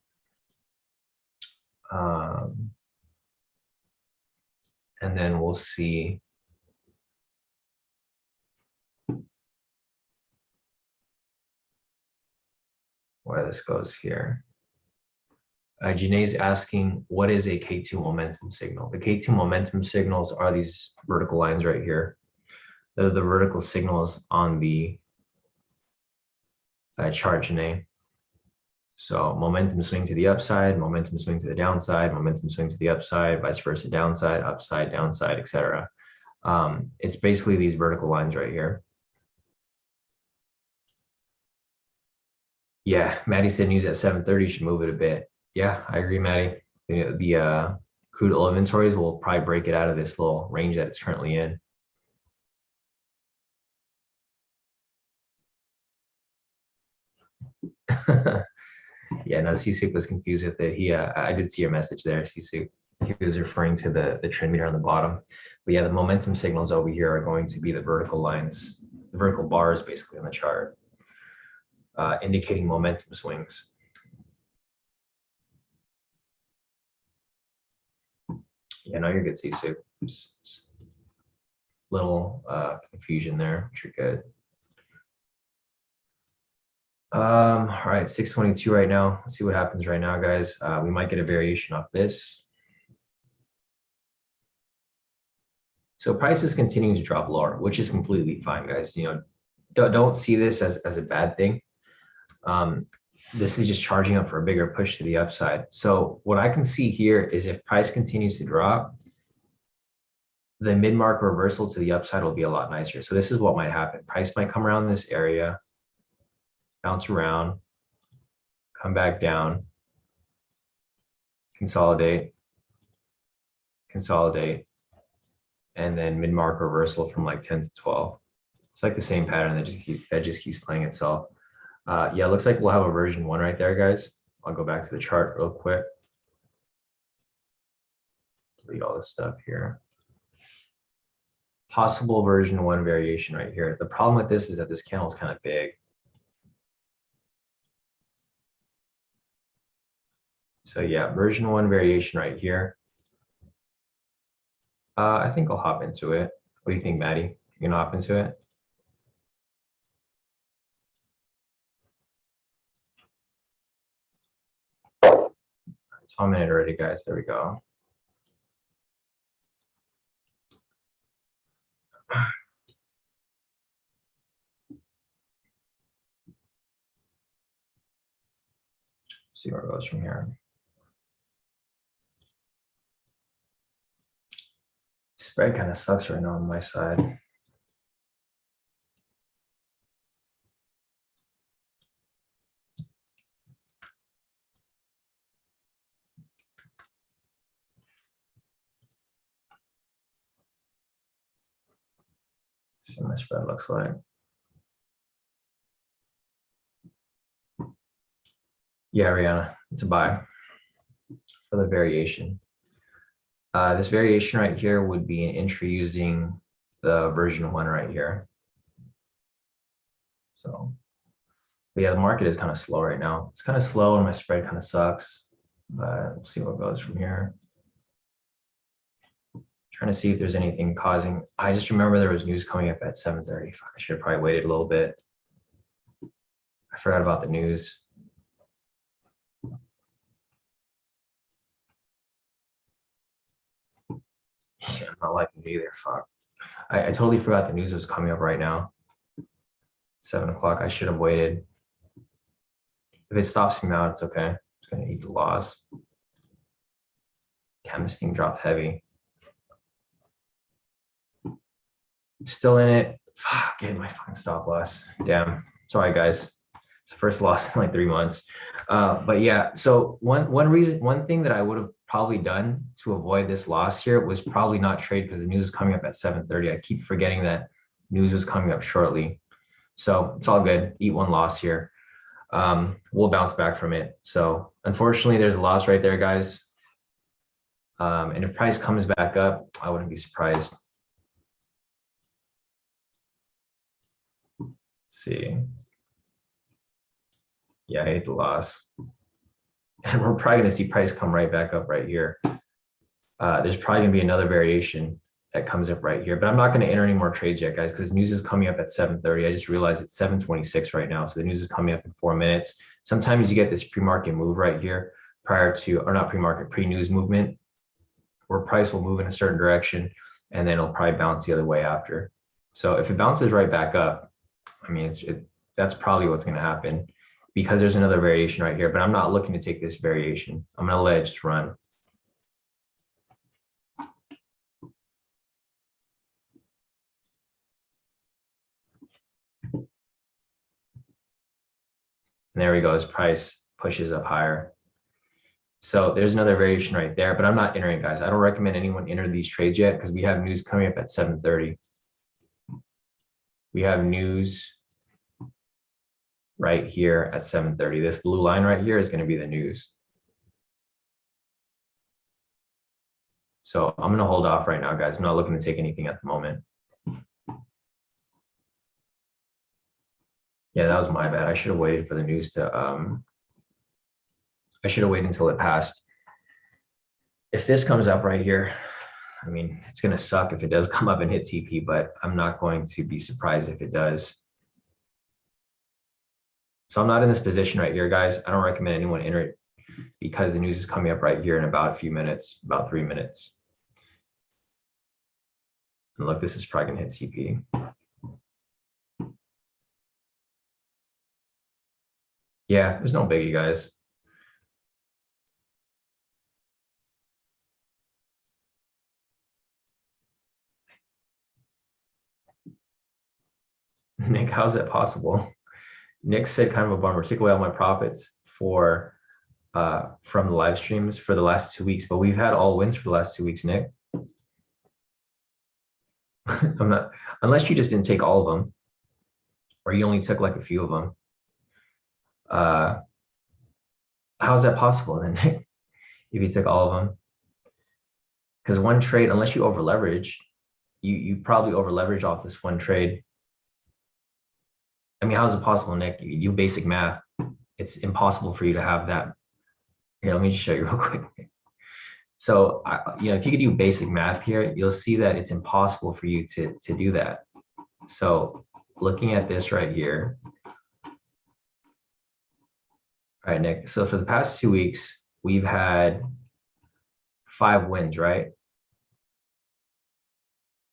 And then we'll see where this goes here. Janae's asking, what is a K2 momentum signal? The K2 momentum signals are these vertical lines right here. They're the vertical signals on the chart, Janae. So momentum swing to the upside, momentum swing to the downside, momentum swing to the upside, vice versa, downside, upside, downside, etc. It's basically these vertical lines right here. Yeah, Maddie said news at 7:30 should move it a bit. Yeah, I agree, Maddie. The crude oil inventories will probably break it out of this little range that it's currently in. Yeah, no, CSUK was confused with it. I did see your message there, CSUK. He was referring to the trend meter on the bottom. But yeah, the momentum signals over here are going to be the vertical lines, the vertical bars basically on the chart, indicating momentum swings. Yeah, no, you're good, CSUK. Little confusion there, but you're good. All right, 622 right now. Let's see what happens right now, guys. We might get a variation off this. So price is continuing to drop lower, which is completely fine, guys. Don't see this as a bad thing. This is just charging up for a bigger push to the upside. So what I can see here is if price continues to drop, the mid-market reversal to the upside will be a lot nicer. So this is what might happen. Price might come around this area, bounce around, come back down, consolidate, and then mid-market reversal from like 10 to 12. It's like the same pattern that just keeps playing itself. Yeah, it looks like we'll have a version 1 right there, guys. I'll go back to the chart real quick. Delete all this stuff here. Possible version 1 variation right here. The problem with this is that this candle is kind of big. So yeah, version 1 variation right here. I think I'll hop into it. What do you think, Maddie? You gonna hop into it? So I'm in it already, guys. There we go. See where it goes from here. Spread kind of sucks right now on my side. See what my spread looks like. Yeah, Rihanna, it's a buy for the variation. This variation right here would be an entry using the version 1 right here. So, but yeah, the market is kind of slow right now. It's kind of slow and my spread kind of sucks, but we'll see what goes from here. Trying to see if there's anything causing. I just remember there was news coming up at 7:30. I should have probably waited a little bit. I forgot about the news. Yeah, I'm not liking it either. Fuck. I totally forgot the news was coming up right now. 7 o'clock. I should have waited. If it stops me out, it's okay. It's gonna eat the loss. Damn, this thing dropped heavy. Still in it. Fuck, getting my fucking stop loss. Damn. Sorry, guys. It's the first loss in like 3 months. But yeah, so one thing that I would have probably done to avoid this loss here was probably not trade because the news is coming up at 7:30. I keep forgetting that news is coming up shortly. So it's all good. Eat one loss here. We'll bounce back from it. So unfortunately, there's a loss right there, guys. And if price comes back up, I wouldn't be surprised. Let's see. Yeah, I hate the loss. And we're probably going to see price come right back up right here. There's probably going to be another variation that comes up right here, but I'm not going to enter any more trades yet, guys, because news is coming up at 7:30. I just realized it's 7:26 right now. So the news is coming up in 4 minutes. Sometimes you get this pre-market move right here prior to, or not pre-market, pre-news movement, where price will move in a certain direction and then it'll probably bounce the other way after. So if it bounces right back up, I mean, that's probably what's going to happen because there's another variation right here, but I'm not looking to take this variation. I'm going to let it just run. And there we go, as price pushes up higher. So there's another variation right there, but I'm not entering, guys. I don't recommend anyone enter these trades yet because we have news coming up at 7:30. We have news right here at 7:30. This blue line right here is going to be the news. So I'm going to hold off right now, guys. I'm not looking to take anything at the moment. Yeah, that was my bad. I should have waited for the news to, I should have waited until it passed. If this comes up right here, I mean, it's going to suck if it does come up and hit TP, but I'm not going to be surprised if it does. So I'm not in this position right here, guys. I don't recommend anyone enter it because the news is coming up right here in about a few minutes, about 3 minutes. And look, this is probably going to hit TP. Yeah, there's no biggie, guys. Nick, how's that possible? Nick said kind of a bummer. Took away all my profits for from the live streams for the last 2 weeks, but we've had all wins for the last 2 weeks, Nick. I'm not, unless you just didn't take all of them, or you only took like a few of them. How's that possible then, Nick? If you took all of them? Because one trade, unless you over leverage, you probably over leverage off this one trade. I mean, how is it possible, Nick? You do basic math. It's impossible for you to have that. Here, let me just show you real quick. So, if you could do basic math here, you'll see that it's impossible for you to do that. So looking at this right here. All right, Nick. So for the past 2 weeks, we've had 5 wins, right?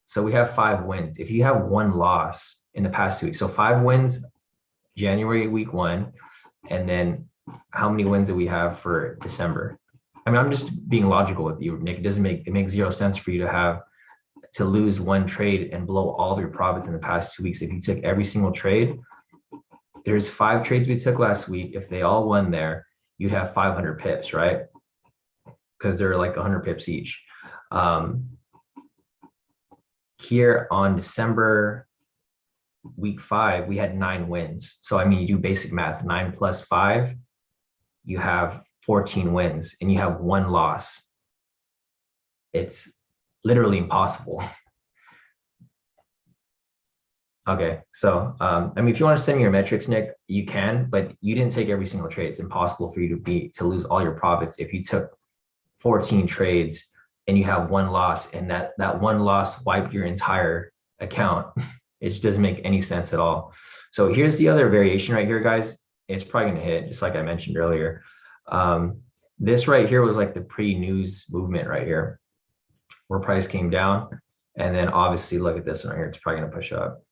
So we have 5 wins. If you have 1 loss in the past 2 weeks, so 5 wins January week 1, and then how many wins do we have for December? I mean, I'm just being logical with you, Nick. It makes 0 sense for you to lose 1 trade and blow all of your profits in the past 2 weeks. If you took every single trade, there's 5 trades we took last week. If they all won there, you'd have 500 pips, right? Because they're like 100 pips each. Here on December week 5, we had 9 wins. So I mean, you do basic math, 9 plus 5, you have 14 wins, and you have 1 loss. It's literally impossible. Okay, so I mean, if you want to send me your metrics, Nick, you can, but you didn't take every single trade. It's impossible for you to lose all your profits if you took 14 trades and you have 1 loss, and that 1 loss wiped your entire account. It just doesn't make any sense at all. So here's the other variation right here, guys. It's probably going to hit, just like I mentioned earlier. This right here was like the pre-news movement right here, where price came down. And then obviously look at this one right here. It's probably going to push up.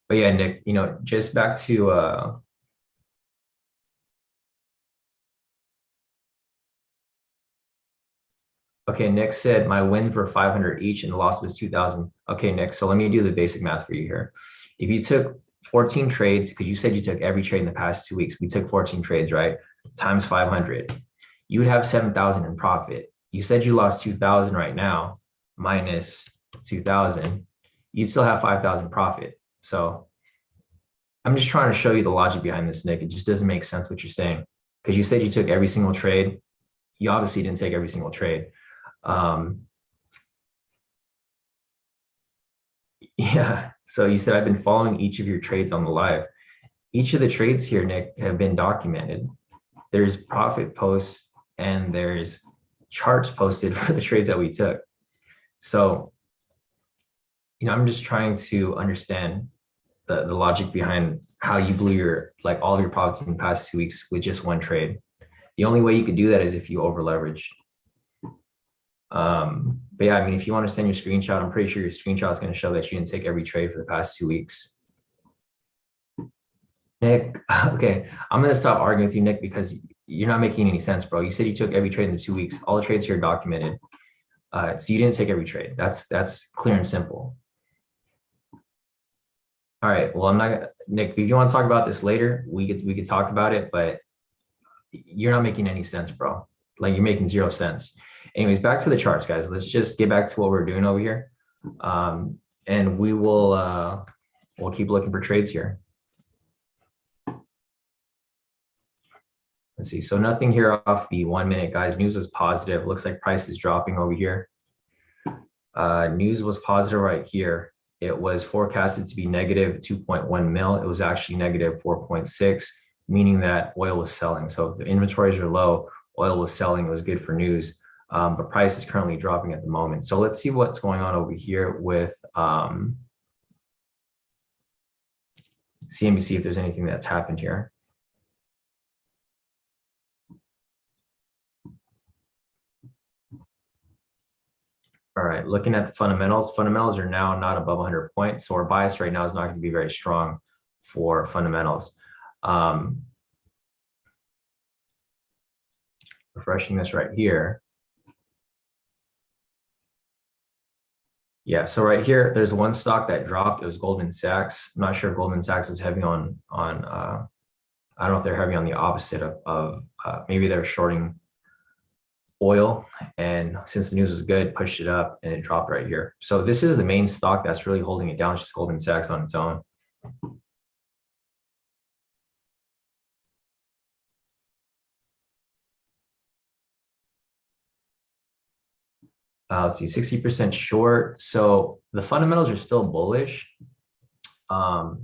But yeah, Nick, you know, just back to okay, Nick said my wins were 500 each and the loss was 2,000. Okay, Nick, so let me do the basic math for you here. If you took 14 trades, because you said you took every trade in the past 2 weeks, we took 14 trades, right? Times 500, you would have 7,000 in profit. You said you lost 2,000 right now, minus 2,000, you'd still have 5,000 profit. So I'm just trying to show you the logic behind this, Nick. It just doesn't make sense what you're saying, because you said you took every single trade. You obviously didn't take every single trade. Yeah, so you said I've been following each of your trades on the live. Each of the trades here, Nick, have been documented. There's profit posts and there's charts posted for the trades that we took. So, you know, I'm just trying to understand the logic behind how you blew your, like, all of your profits in the past 2 weeks with just 1 trade. The only way you could do that is if you over leverage. But yeah, I mean, if you want to send your screenshot, I'm pretty sure your screenshot is going to show that you didn't take every trade for the past 2 weeks. Nick, okay, I'm going to stop arguing with you, Nick, because you're not making any sense, bro. You said you took every trade in the 2 weeks. All the trades here are documented. So you didn't take every trade. That's clear and simple. All right, well, I'm not, Nick, if you want to talk about this later, we could talk about it, but you're not making any sense, bro. Like, you're making 0 sense. Anyways, back to the charts, guys. Let's just get back to what we're doing over here. And we'll keep looking for trades here. Let's see. So nothing here off the 1 minute, guys. News was positive. Looks like price is dropping over here. News was positive right here. It was forecasted to be negative 2.1 mil. It was actually negative 4.6, meaning that oil was selling. So if the inventories are low, oil was selling. It was good for news. But price is currently dropping at the moment. So let's see what's going on over here with CNBC, if there's anything that's happened here. All right, looking at the fundamentals. Fundamentals are now not above 100 points. So our bias right now is not going to be very strong for fundamentals. Refreshing this right here. Yeah, so right here, there's one stock that dropped. It was Goldman Sachs. I'm not sure if Goldman Sachs was heavy on I don't know if they're heavy on the opposite of maybe they're shorting oil, and since the news was good, pushed it up and it dropped right here. So this is the main stock that's really holding it down. It's just Goldman Sachs on its own. Let's see, 60% short. So the fundamentals are still bullish, but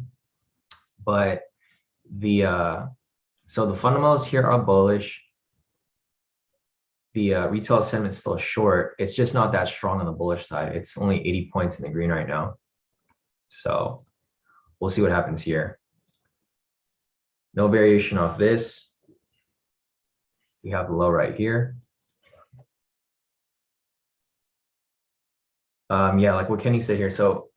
so the fundamentals here are bullish. The retail sentiment is still short. It's just not that strong on the bullish side. It's only 80 points in the green right now. So we'll see what happens here. No variation off this. We have the low right here. Yeah, like what Kenny said here. So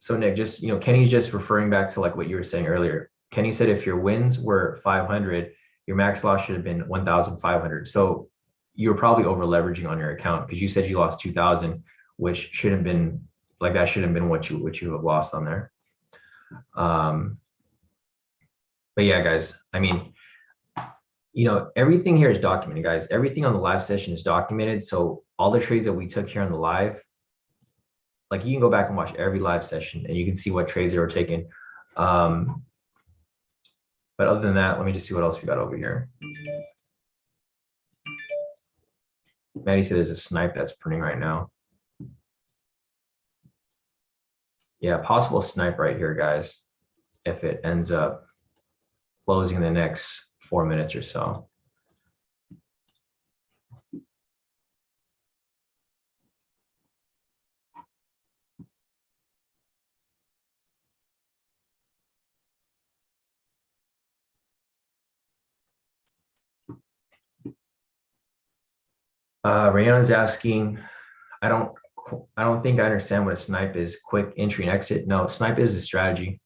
Nick, just, Kenny's just referring back to like what you were saying earlier. Kenny said if your wins were 500, your max loss should have been 1,500. So you're probably over leveraging on your account because you said you lost 2,000, which shouldn't have been like that shouldn't have been what you have lost on there. But yeah, guys, I mean, everything here is documented, guys. Everything on the live session is documented. So all the trades that we took here on the live, like you can go back and watch every live session and you can see what trades they were taking. But other than that, let me just see what else we got over here. Maddie said there's a snipe that's printing right now. Yeah, possible snipe right here, guys, if it ends up closing in the next 4 minutes or so. Rihanna's asking, I don't think I understand what a snipe is. Quick entry and exit. No, snipe is a strategy,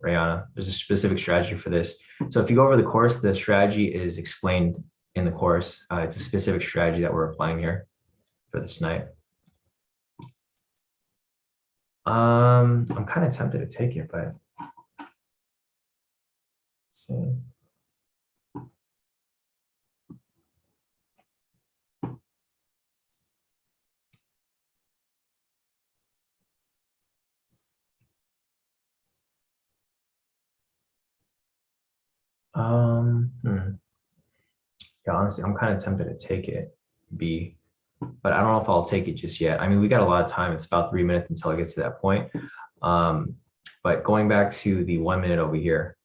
Rihanna. There's a specific strategy for this. So if you go over the course, the strategy is explained in the course. It's a specific strategy that we're applying here for the snipe. I'm kind of tempted to take it, but let's see. Yeah, honestly, I'm kind of tempted to take it, B, but I don't know if I'll take it just yet. I mean, we got a lot of time. It's about 3 minutes until it gets to that point. But going back to the 1 minute over here,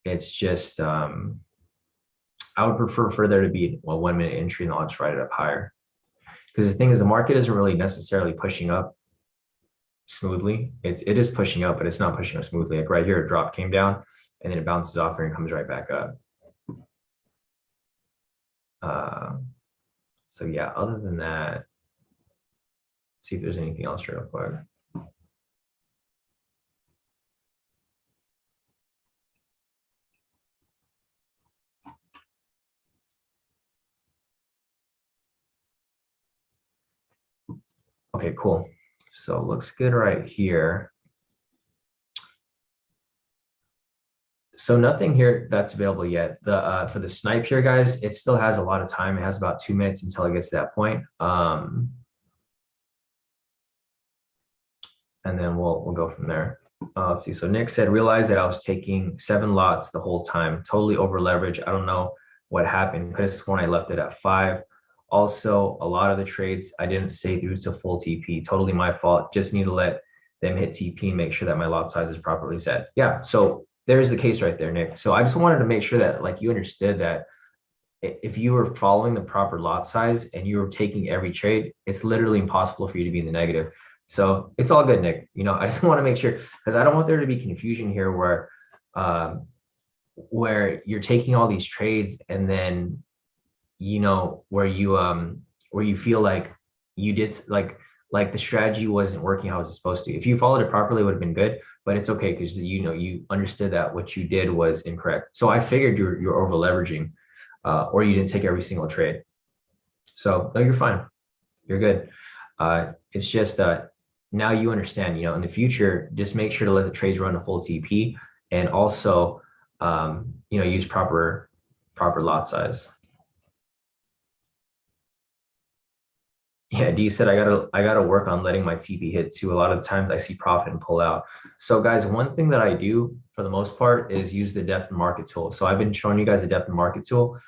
it's just, I would prefer for there to be a 1 minute entry and I'll just write it up higher. Because the thing is, the market isn't really necessarily pushing up smoothly. It is pushing up, but it's not pushing up smoothly. Like right here, a drop came down and then it bounces off here and comes right back up. So yeah, other than that, see if there's anything else real quick. Okay, cool. So looks good right here. So nothing here that's available yet. The for the snipe here, guys, it still has a lot of time. It has about 2 minutes until it gets to that point. And then we'll go from there. Let's see. So Nick said, realized that I was taking 7 lots the whole time, totally over leverage. I don't know what happened. Could have sworn I left it at 5. Also, a lot of the trades I didn't stay through to full TP. Totally my fault. Just need to let them hit TP and make sure that my lot size is properly set. Yeah. So there's the case right there, Nick. So I just wanted to make sure that like you understood that if you were following the proper lot size and you were taking every trade, it's literally impossible for you to be in the negative. So it's all good, Nick. I just want to make sure because I don't want there to be confusion here where you're taking all these trades and then where you feel like you did like the strategy wasn't working how it was supposed to. If you followed it properly, it would have been good, but it's okay because you understood that what you did was incorrect. So I figured you're over leveraging, or you didn't take every single trade. So no, you're fine. You're good. It's just now you understand. In the future, just make sure to let the trades run a full TP, and also use proper lot size. Yeah, D said I gotta work on letting my TP hit too. A lot of times I see profit and pull out. So guys, one thing that I do for the most part is use the depth and market tool. So I've been showing you guys the depth and market tool.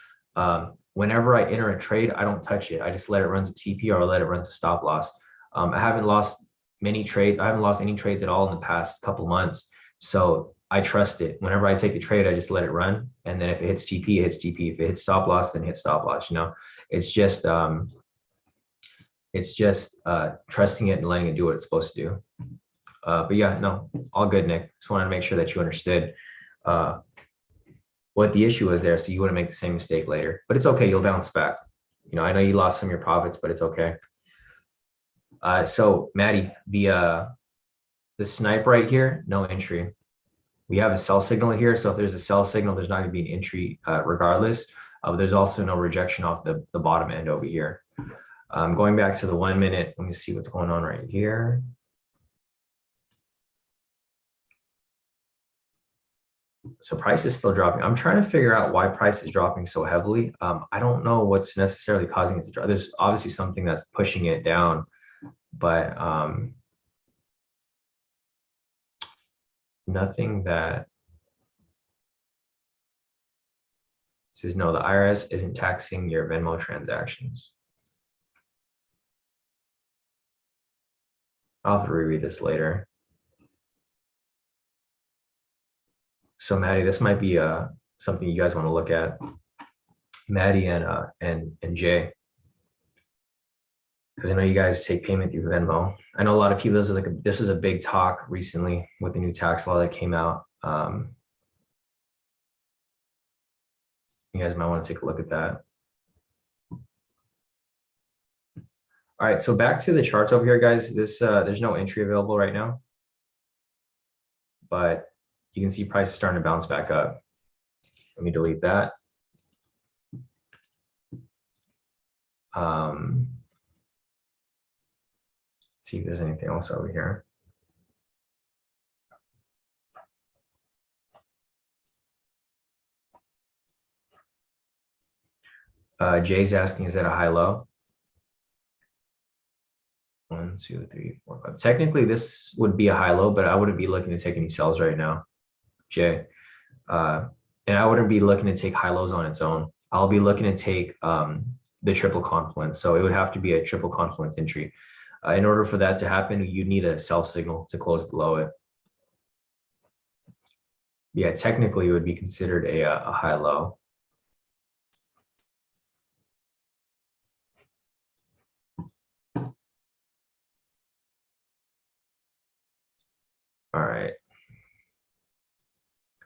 Whenever I enter a trade, I don't touch it. I just let it run to TP or let it run to stop loss. I haven't lost many trades. I haven't lost any trades at all in the past couple months. So I trust it. Whenever I take a trade, I just let it run. And then if it hits TP, it hits TP. If it hits stop loss, then it hits stop loss. It's just trusting it and letting it do what it's supposed to do. But yeah, no, all good, Nick. Just wanted to make sure that you understood. what the issue is there, so you wouldn't make the same mistake later. But it's okay, you'll bounce back. You know, I know you lost some of your profits, but it's okay. So Maddie, the snipe right here, no entry. We have a sell signal here, so if there's a sell signal, there's not going to be an entry regardless. There's also no rejection off the bottom end over here. Going back to the 1 minute, let me see what's going on right here. So price is still dropping. I'm trying to figure out why price is dropping so heavily. I don't know what's necessarily causing it to drop. There's obviously something that's pushing it down, but nothing that says no, the IRS isn't taxing your Venmo transactions. I'll have to reread this later. So Maddie, this might be something you guys want to look at. Maddie and Jay, because I know you guys take payment through Venmo. I know a lot of people. This is a big talk recently with the new tax law that came out. You guys might want to take a look at that. All right, so back to the charts over here, guys. This there's no entry available right now, but you can see price is starting to bounce back up. Let me delete that. See if there's anything else over here. Jay's asking, is that a high low? 1, 2, 3, 4, 5. Technically, this would be a high low, but I wouldn't be looking to take any sells right now, Jay. And I wouldn't be looking to take high lows on its own. I'll be looking to take the triple confluence. So it would have to be a triple confluence entry. In order for that to happen, you need a sell signal to close below it. Yeah, technically, it would be considered a high low. All right.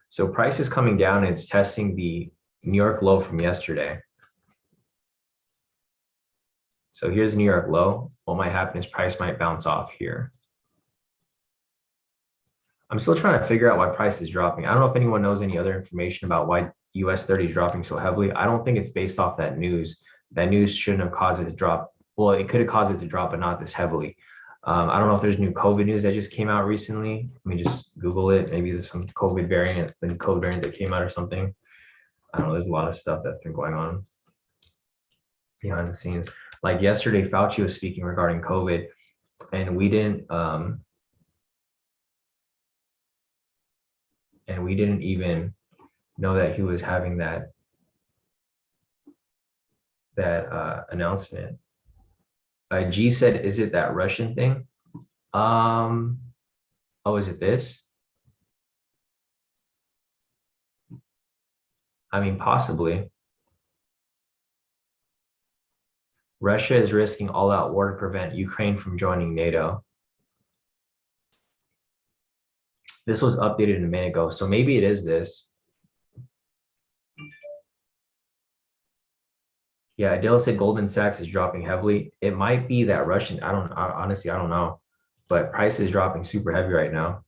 So price is coming down and it's testing the New York low from yesterday. So here's New York low. What might happen is price might bounce off here. I'm still trying to figure out why price is dropping. I don't know if anyone knows any other information about why US 30 is dropping so heavily. I don't think it's based off that news. That news shouldn't have caused it to drop. Well, it could have caused it to drop, but not this heavily. I don't know if there's new COVID news that just came out recently. Let me just Google it. Maybe there's some COVID variant, the COVID variant that came out or something. I don't know. There's a lot of stuff that's been going on behind the scenes. Like yesterday, Fauci was speaking regarding COVID, and we didn't even know that he was having that announcement. G said, "Is it that Russian thing?" Oh, is it this? I mean, possibly. Russia is risking all-out war to prevent Ukraine from joining NATO. This was updated a minute ago, so maybe it is this. Yeah, Adele said Goldman Sachs is dropping heavily. It might be that Russian. Honestly, I don't know. But price is dropping super heavy right now.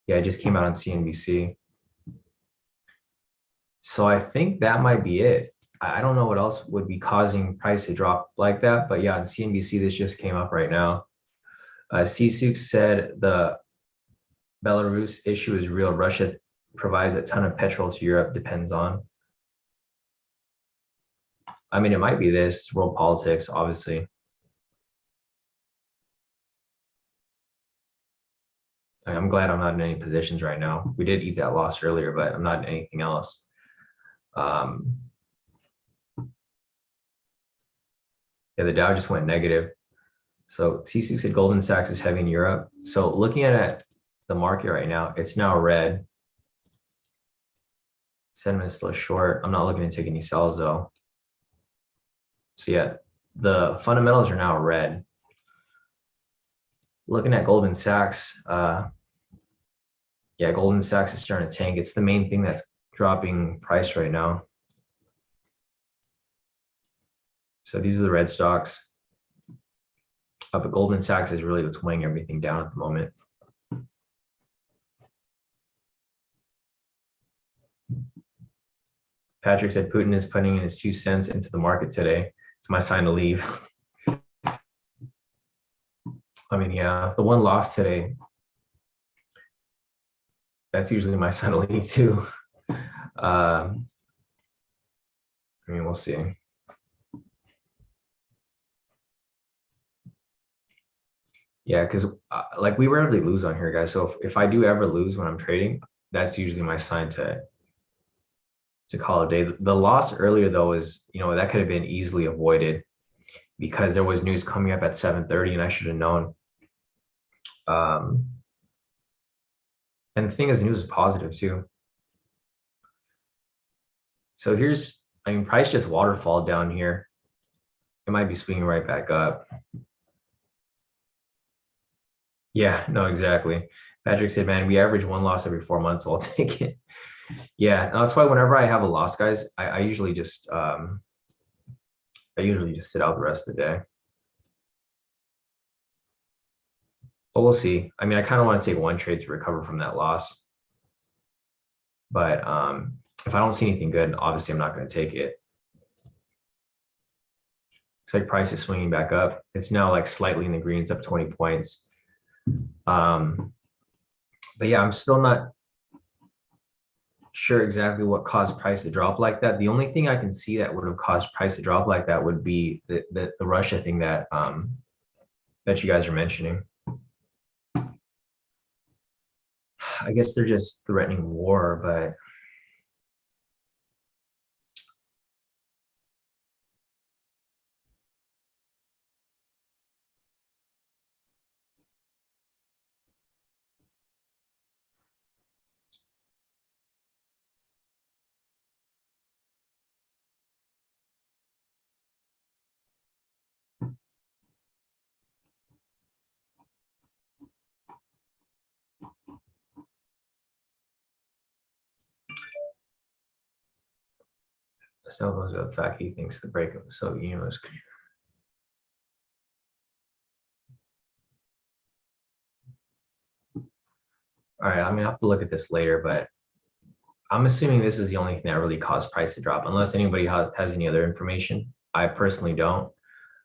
Yeah, it just came out on CNBC. So I think that might be it. I don't know what else would be causing price to drop like that. But yeah, on CNBC, this just came up right now. Sisuk said the Belarus issue is real. Russia provides a ton of petrol to Europe, depends on. I mean, it might be this, world politics, obviously. I'm glad I'm not in any positions right now. We did eat that loss earlier, but I'm not in anything else. Yeah, the Dow just went negative. So C6 said Goldman Sachs is heavy in Europe. So looking at the market right now, it's now red. Sentiment is still short. I'm not looking to take any sells though. So yeah, the fundamentals are now red. Looking at Goldman Sachs, yeah, Goldman Sachs is starting to tank. It's the main thing that's dropping price right now. So these are the red stocks. But Goldman Sachs is really what's weighing everything down at the moment. Patrick said Putin is putting in his 2 cents into the market today. It's my sign to leave. I mean, yeah, the one loss today, that's usually my sign to leave too. I mean, we'll see. Yeah, because like we rarely lose on here, guys. So if I do ever lose when I'm trading, that's usually my sign to call it a day. The loss earlier though is, that could have been easily avoided because there was news coming up at 7:30 and I should have known. And the thing is, news is positive too. So here's, price just waterfall down here. It might be swinging right back up. Yeah, no, exactly. Patrick said, man, we average 1 loss every 4 months, so I'll take it. Yeah, that's why whenever I have a loss, guys, I usually just sit out the rest of the day. But we'll see. I mean, I kind of want to take one trade to recover from that loss. But if I don't see anything good, obviously I'm not going to take it. It's like price is swinging back up. It's now like slightly in the green. It's up 20 points. But yeah, I'm still not sure exactly what caused price to drop like that. The only thing I can see that would have caused price to drop like that would be the Russia thing that that you guys are mentioning. I guess they're just threatening war, but still goes with the fact he thinks the breakup of the Soviet Union was clear. All right, I'm gonna have to look at this later, but I'm assuming this is the only thing that really caused price to drop, unless anybody has any other information. I personally don't,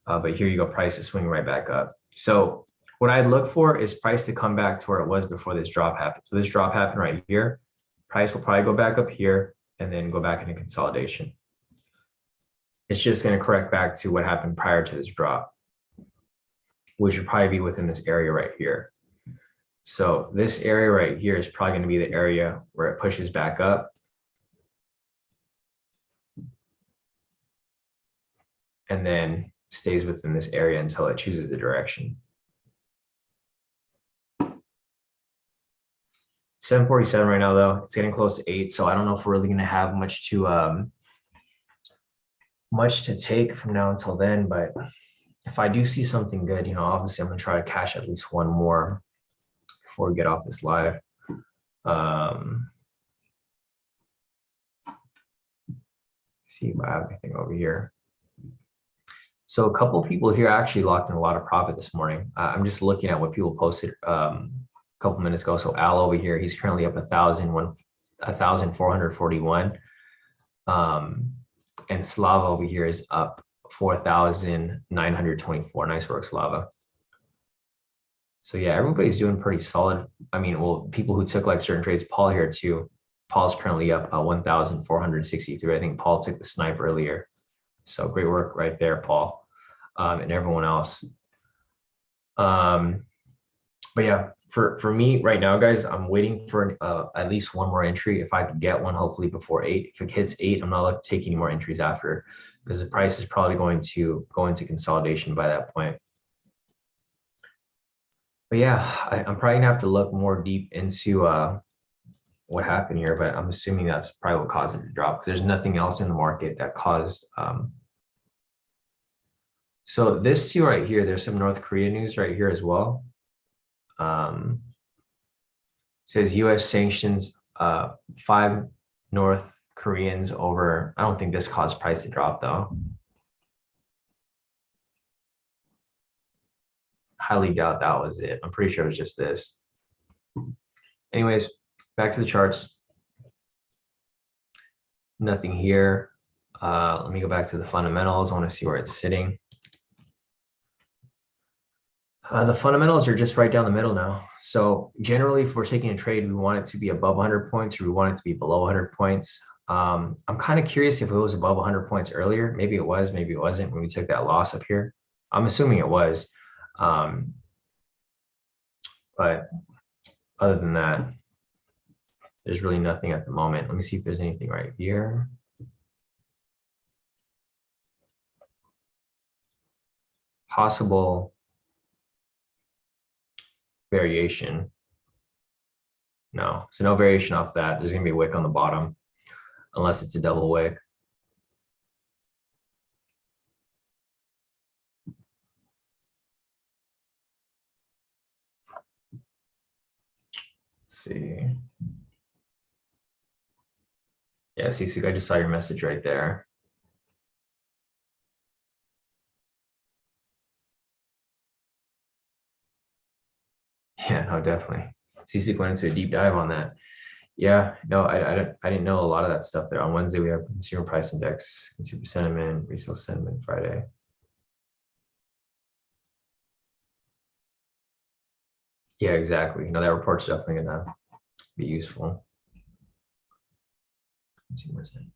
but here you go, price is swinging right back up. So what I'd look for is price to come back to where it was before this drop happened. So this drop happened right here. Price will probably go back up here and then go back into consolidation. It's just going to correct back to what happened prior to this drop, which would probably be within this area right here. So this area right here is probably going to be the area where it pushes back up. And then stays within this area until it chooses the direction. 747 right now, though. It's getting close to 8, so I don't know if we're really going to have much to take from now until then. But if I do see something good, obviously I'm going to try to cash at least one more before we get off this live. See if I have anything over here. So a couple of people here actually locked in a lot of profit this morning. I'm just looking at what people posted a couple minutes ago. So Al over here, he's currently up 1,441. And Slava over here is up 4,924. Nice work, Slava. So yeah, everybody's doing pretty solid. I mean, well, people who took like certain trades, Paul here too. Paul's currently up 1,463. I think Paul took the snipe earlier. So great work right there, Paul, and everyone else. But yeah, for me right now, guys, I'm waiting for at least one more entry. If I could get one, hopefully before 8. If it hits 8, I'm not taking any more entries after, because the price is probably going to go into consolidation by that point. But yeah, I'm probably gonna have to look more deep into what happened here, but I'm assuming that's probably what caused it to drop, because there's nothing else in the market that caused. So this too right here, there's some North Korea news right here as well. Says U.S. sanctions 5 North Koreans over. I don't think this caused price to drop though. Highly doubt that was it. I'm pretty sure it was just this. Anyways, back to the charts. Nothing here. Let me go back to the fundamentals. I want to see where it's sitting. The fundamentals are just right down the middle now. So generally, if we're taking a trade, we want it to be above 100 points or we want it to be below 100 points. I'm kind of curious if it was above 100 points earlier. Maybe it was, maybe it wasn't when we took that loss up here. I'm assuming it was. But other than that, there's really nothing at the moment. Let me see if there's anything right here. Possible variation. No, so no variation off that. There's going to be a wick on the bottom unless it's a double wick. Let's see. Yeah, see, I just saw your message right there. Yeah, no, definitely. CC went into a deep dive on that. Yeah, no, I didn't know a lot of that stuff there. On Wednesday, we have consumer price index, consumer sentiment, retail sentiment Friday. Yeah, exactly. No, that report's definitely gonna be useful. Consumer sentiment.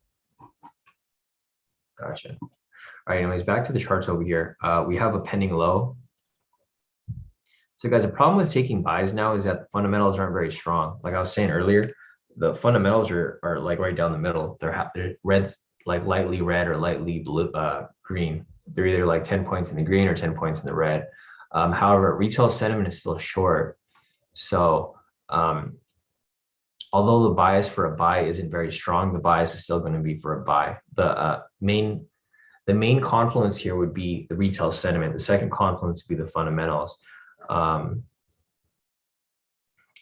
Gotcha. All right, anyways, back to the charts over here. We have a pending low. So guys, the problem with taking buys now is that the fundamentals aren't very strong. Like I was saying earlier, the fundamentals are like right down the middle. They're red, like lightly red or lightly blue, green. They're either like 10 points in the green or 10 points in the red. However, retail sentiment is still short. So although the bias for a buy isn't very strong, the bias is still going to be for a buy. The main confluence here would be the retail sentiment. The second confluence would be the fundamentals.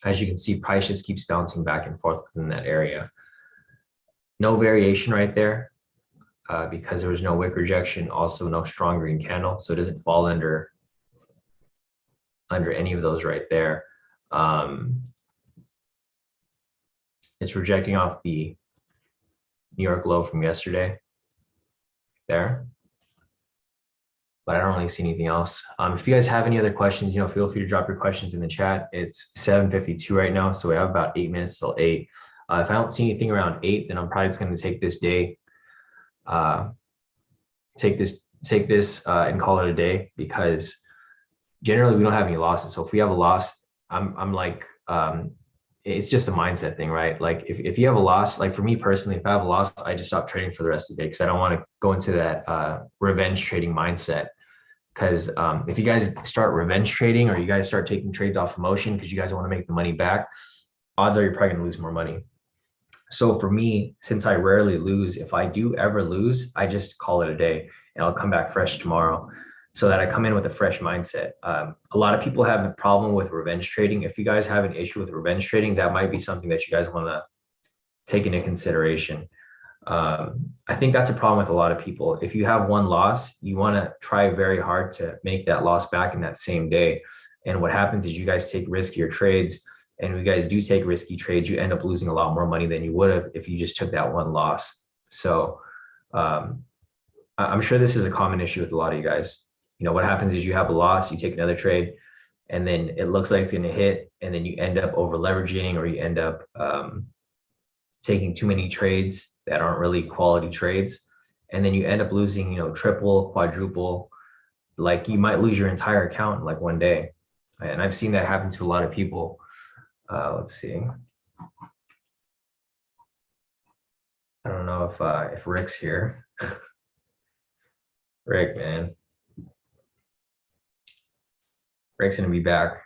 As you can see, price just keeps bouncing back and forth within that area. No variation right there because there was no wick rejection, also no strong green candle. So it doesn't fall under any of those right there. It's rejecting off the New York low from yesterday there. But I don't really see anything else. If you guys have any other questions, feel free to drop your questions in the chat. It's 7:52 right now, so we have about 8 minutes till 8. If I don't see anything around 8, then I'm probably just going to take this day, take this and call it a day, because generally we don't have any losses. So if we have a loss, I'm like, it's just a mindset thing, right? Like if you have a loss, like for me personally, if I have a loss, I just stop trading for the rest of the day because I don't want to go into that revenge trading mindset. Because if you guys start revenge trading or you guys start taking trades off emotion because you guys want to make the money back, odds are you're probably going to lose more money. So for me, since I rarely lose, if I do ever lose, I just call it a day and I'll come back fresh tomorrow so that I come in with a fresh mindset. A lot of people have a problem with revenge trading. If you guys have an issue with revenge trading, that might be something that you guys want to take into consideration. I think that's a problem with a lot of people. If you have one loss, you want to try very hard to make that loss back in that same day. And what happens is you guys take riskier trades, and when you guys do take risky trades, you end up losing a lot more money than you would have if you just took that one loss. So I'm sure this is a common issue with a lot of you guys. What happens is you have a loss, you take another trade, and then it looks like it's going to hit, and then you end up over leveraging, or you end up taking too many trades that aren't really quality trades. And then you end up losing, triple, quadruple, like you might lose your entire account in like one day. And I've seen that happen to a lot of people. Let's see. I don't know if Rick's here. Rick, man. Rick's gonna be back.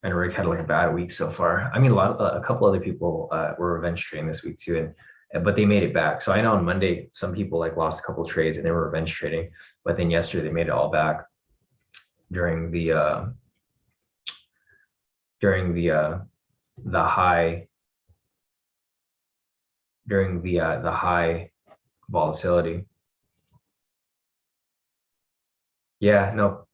And Rick had like a bad week so far. I mean, a couple other people were revenge trading this week too, but they made it back. So I know on Monday, some people like lost a couple of trades and they were revenge trading, but then yesterday they made it all back during the during the high the high volatility. Yeah, no,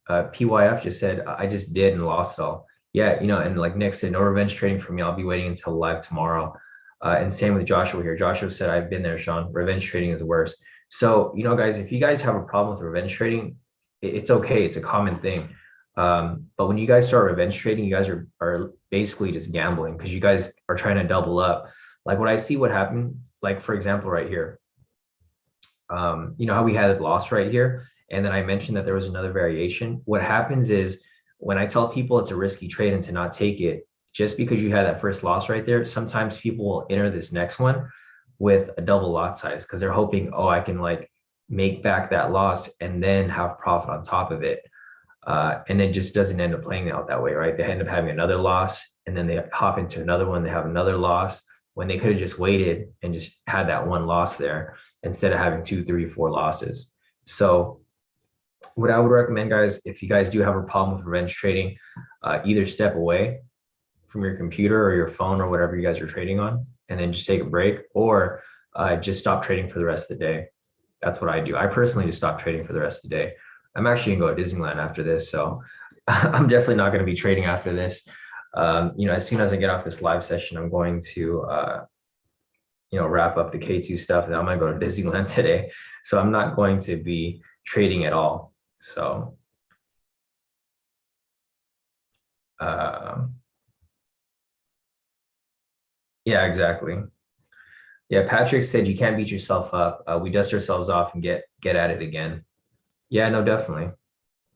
PYF just said I just did and lost it all. Yeah, and like Nick said, no revenge trading for me. I'll be waiting until live tomorrow. And same with Joshua here. Joshua said, I've been there, Sean. Revenge trading is the worst. So, guys, if you guys have a problem with revenge trading, it's okay. It's a common thing. But when you guys start revenge trading, you guys are basically just gambling because you guys are trying to double up. Like what I see what happened, like for example, right here, how we had a loss right here, and then I mentioned that there was another variation. What happens is when I tell people it's a risky trade and to not take it, just because you had that first loss right there, sometimes people will enter this next one with a double lot size because they're hoping, oh, I can like make back that loss and then have profit on top of it. And it just doesn't end up playing out that way, right? They end up having another loss and then they hop into another one, they have another loss when they could have just waited and just had that one loss there instead of having 2, 3, 4 losses. So what I would recommend, guys, if you guys do have a problem with revenge trading, either step away from your computer or your phone or whatever you guys are trading on, and then just take a break, or just stop trading for the rest of the day. That's what I do. I personally just stop trading for the rest of the day. I'm actually gonna go to Disneyland after this, so I'm definitely not gonna be trading after this. As soon as I get off this live session, I'm going to wrap up the K2 stuff, and I'm gonna go to Disneyland today. So I'm not going to be trading at all. So yeah, exactly. Yeah, Patrick said you can't beat yourself up. We dust ourselves off and get at it again. Yeah, no, definitely.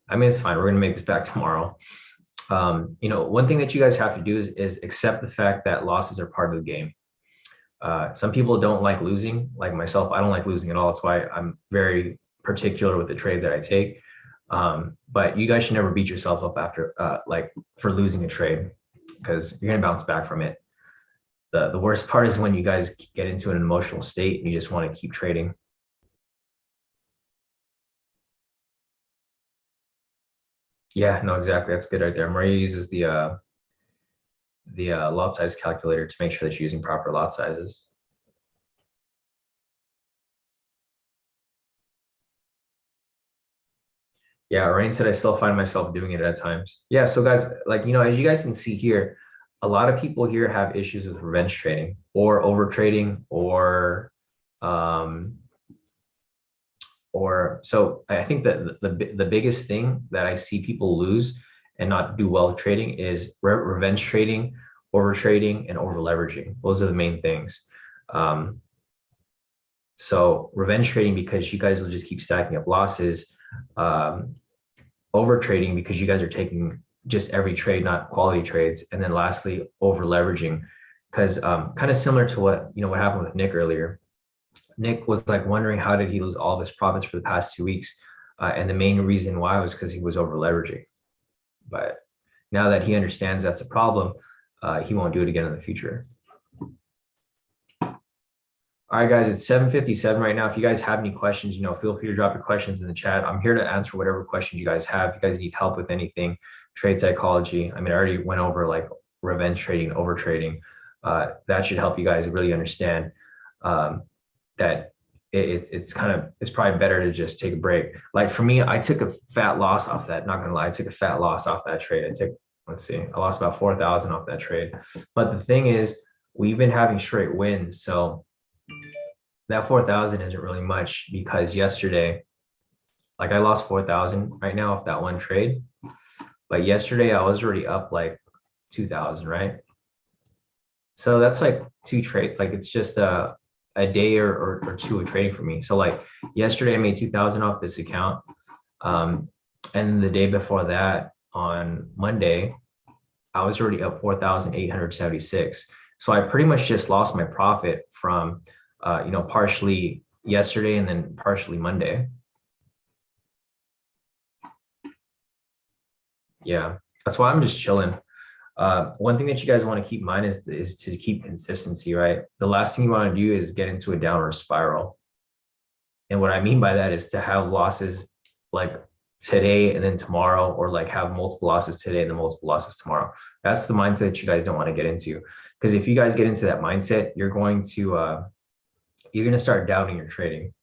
I mean, it's fine. We're gonna make this back tomorrow. One thing that you guys have to do is accept the fact that losses are part of the game. Some people don't like losing, like myself. I don't like losing at all. That's why I'm very particular with the trade that I take. But you guys should never beat yourself up after for losing a trade, because you're gonna bounce back from it. The worst part is when you guys get into an emotional state and you just want to keep trading. Yeah, no, exactly. That's good right there. Maria uses the lot size calculator to make sure that you're using proper lot sizes. Yeah, Rain said I still find myself doing it at times. Yeah, so guys, as you guys can see here, a lot of people here have issues with revenge trading or over trading um, so I think that the biggest thing that I see people lose and not do well trading is revenge trading, over trading, and over leveraging. Those are the main things. So revenge trading, because you guys will just keep stacking up losses. Over trading, because you guys are taking just every trade, not quality trades. And then lastly, over leveraging, because kind of similar to what happened with Nick earlier. Nick was like wondering how did he lose all of his profits for the past 2 weeks, and the main reason why was because he was over leveraging. But now that he understands that's a problem, he won't do it again in the future. All right, guys, it's 7:57 right now. If you guys have any questions, feel free to drop your questions in the chat. I'm here to answer whatever questions you guys have. If you guys need help with anything, trade psychology. I mean, I already went over like revenge trading, over trading. That should help you guys really understand that it's probably better to just take a break. Like for me, I took a fat loss off that. Not gonna lie, I took a fat loss off that trade. Let's see, I lost about 4,000 off that trade. But the thing is, we've been having straight wins, so that 4,000 isn't really much, because yesterday, like I lost 4,000 right now off that one trade, but yesterday I was already up like 2,000, right? So that's like 2 trade, like it's just a day or 2 of trading for me. So like yesterday I made 2,000 off this account, and the day before that on Monday I was already up 4,876. So I pretty much just lost my profit from partially yesterday and then partially Monday. Yeah, that's why I'm just chilling. One thing that you guys want to keep in mind is to keep consistency, right? The last thing you want to do is get into a downward spiral. And what I mean by that is to have losses like today and then tomorrow, or like have multiple losses today and then multiple losses tomorrow. That's the mindset that you guys don't want to get into. Because if you guys get into that mindset, you're going to start doubting your trading.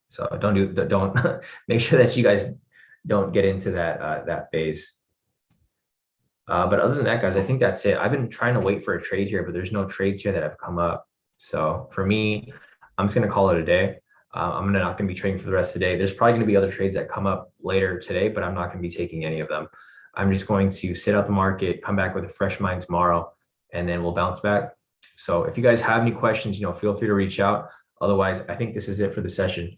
So don't make sure that you guys don't get into that phase. But other than that, guys, I think that's it. I've been trying to wait for a trade here, but there's no trades here that have come up. So for me, I'm just going to call it a day. I'm not going to be trading for the rest of the day. There's probably going to be other trades that come up later today, but I'm not going to be taking any of them. I'm just going to sit out the market, come back with a fresh mind tomorrow, and then we'll bounce back. So if you guys have any questions, feel free to reach out. Otherwise, I think this is it for the session.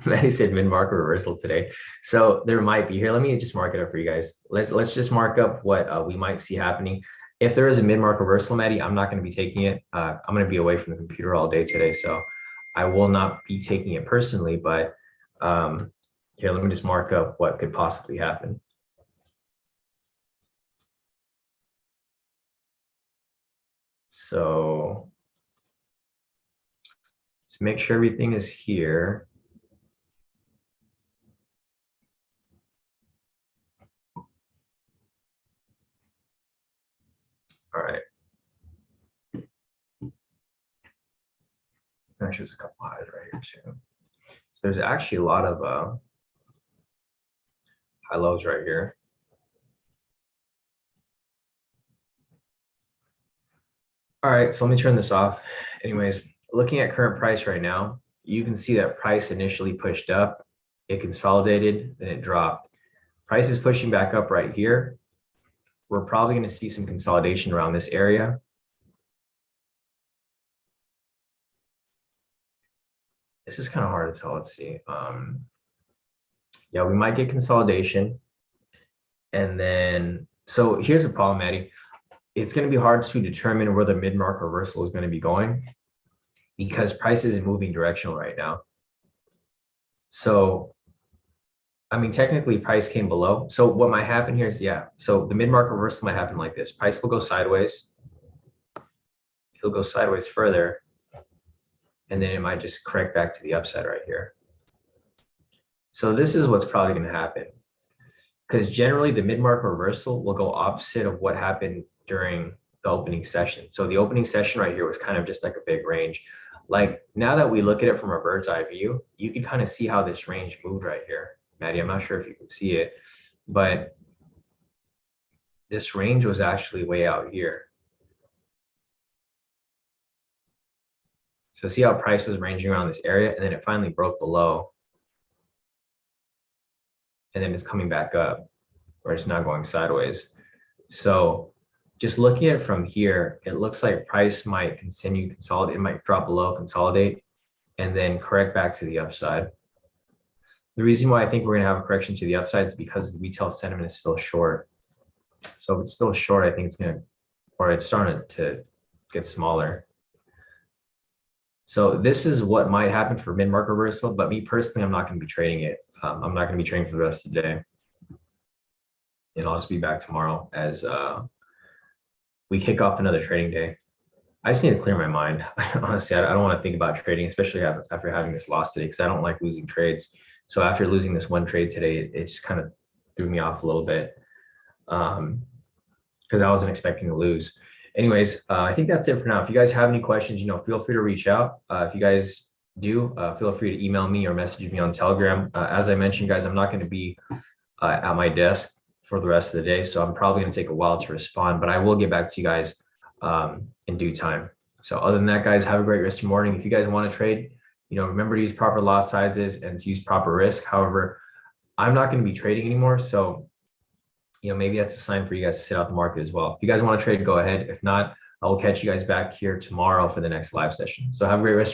Maddie said mid-market reversal today. So there might be here. Let me just mark it up for you guys. Let's just mark up what we might see happening. If there is a mid-market reversal, Maddie, I'm not going to be taking it. I'm going to be away from the computer all day today, so I will not be taking it personally. But here, let me just mark up what could possibly happen. So let's make sure everything is here. All right. Actually, there's a couple highs right here too. So there's actually a lot of high lows right here. All right, so let me turn this off. Anyways, looking at current price right now, you can see that price initially pushed up, it consolidated, then it dropped. Price is pushing back up right here. We're probably going to see some consolidation around this area. This is kind of hard to tell. Let's see. Yeah, we might get consolidation. And then, so here's the problem, Maddie. It's going to be hard to determine where the mid-market reversal is going to be going because price is moving directional right now. So, I mean, technically price came below. So what might happen here is, yeah, so the mid-market reversal might happen like this. Price will go sideways. It'll go sideways further. And then it might just correct back to the upside right here. So this is what's probably going to happen. Because generally the mid-market reversal will go opposite of what happened during the opening session. So the opening session right here was kind of just like a big range. Like now that we look at it from a bird's eye view, you can kind of see how this range moved right here. Maddie, I'm not sure if you can see it, but this range was actually way out here. So see how price was ranging around this area and then it finally broke below. And then it's coming back up or it's now going sideways. So just looking at it from here, it looks like price might continue consolidate. It might drop below, consolidate, and then correct back to the upside. The reason why I think we're going to have a correction to the upside is because the retail sentiment is still short. So if it's still short, I think it's going to, or it's starting to get smaller. So this is what might happen for mid-market reversal, but me personally, I'm not going to be trading it. I'm not going to be trading for the rest of the day. And I'll just be back tomorrow as we kick off another trading day. I just need to clear my mind. Honestly, I don't want to think about trading, especially after having this loss today, because I don't like losing trades. So after losing this one trade today, it just kind of threw me off a little bit because I wasn't expecting to lose. Anyways, I think that's it for now. If you guys have any questions, feel free to reach out. If you guys do, feel free to email me or message me on Telegram. As I mentioned, guys, I'm not going to be at my desk for the rest of the day, so I'm probably going to take a while to respond, but I will get back to you guys in due time. So other than that, guys, have a great rest of your morning. If you guys want to trade, remember to use proper lot sizes and to use proper risk. However, I'm not going to be trading anymore, so maybe that's a sign for you guys to sit out the market as well. If you guys want to trade, go ahead. If not, I will catch you guys back here tomorrow for the next live session. So have a great rest of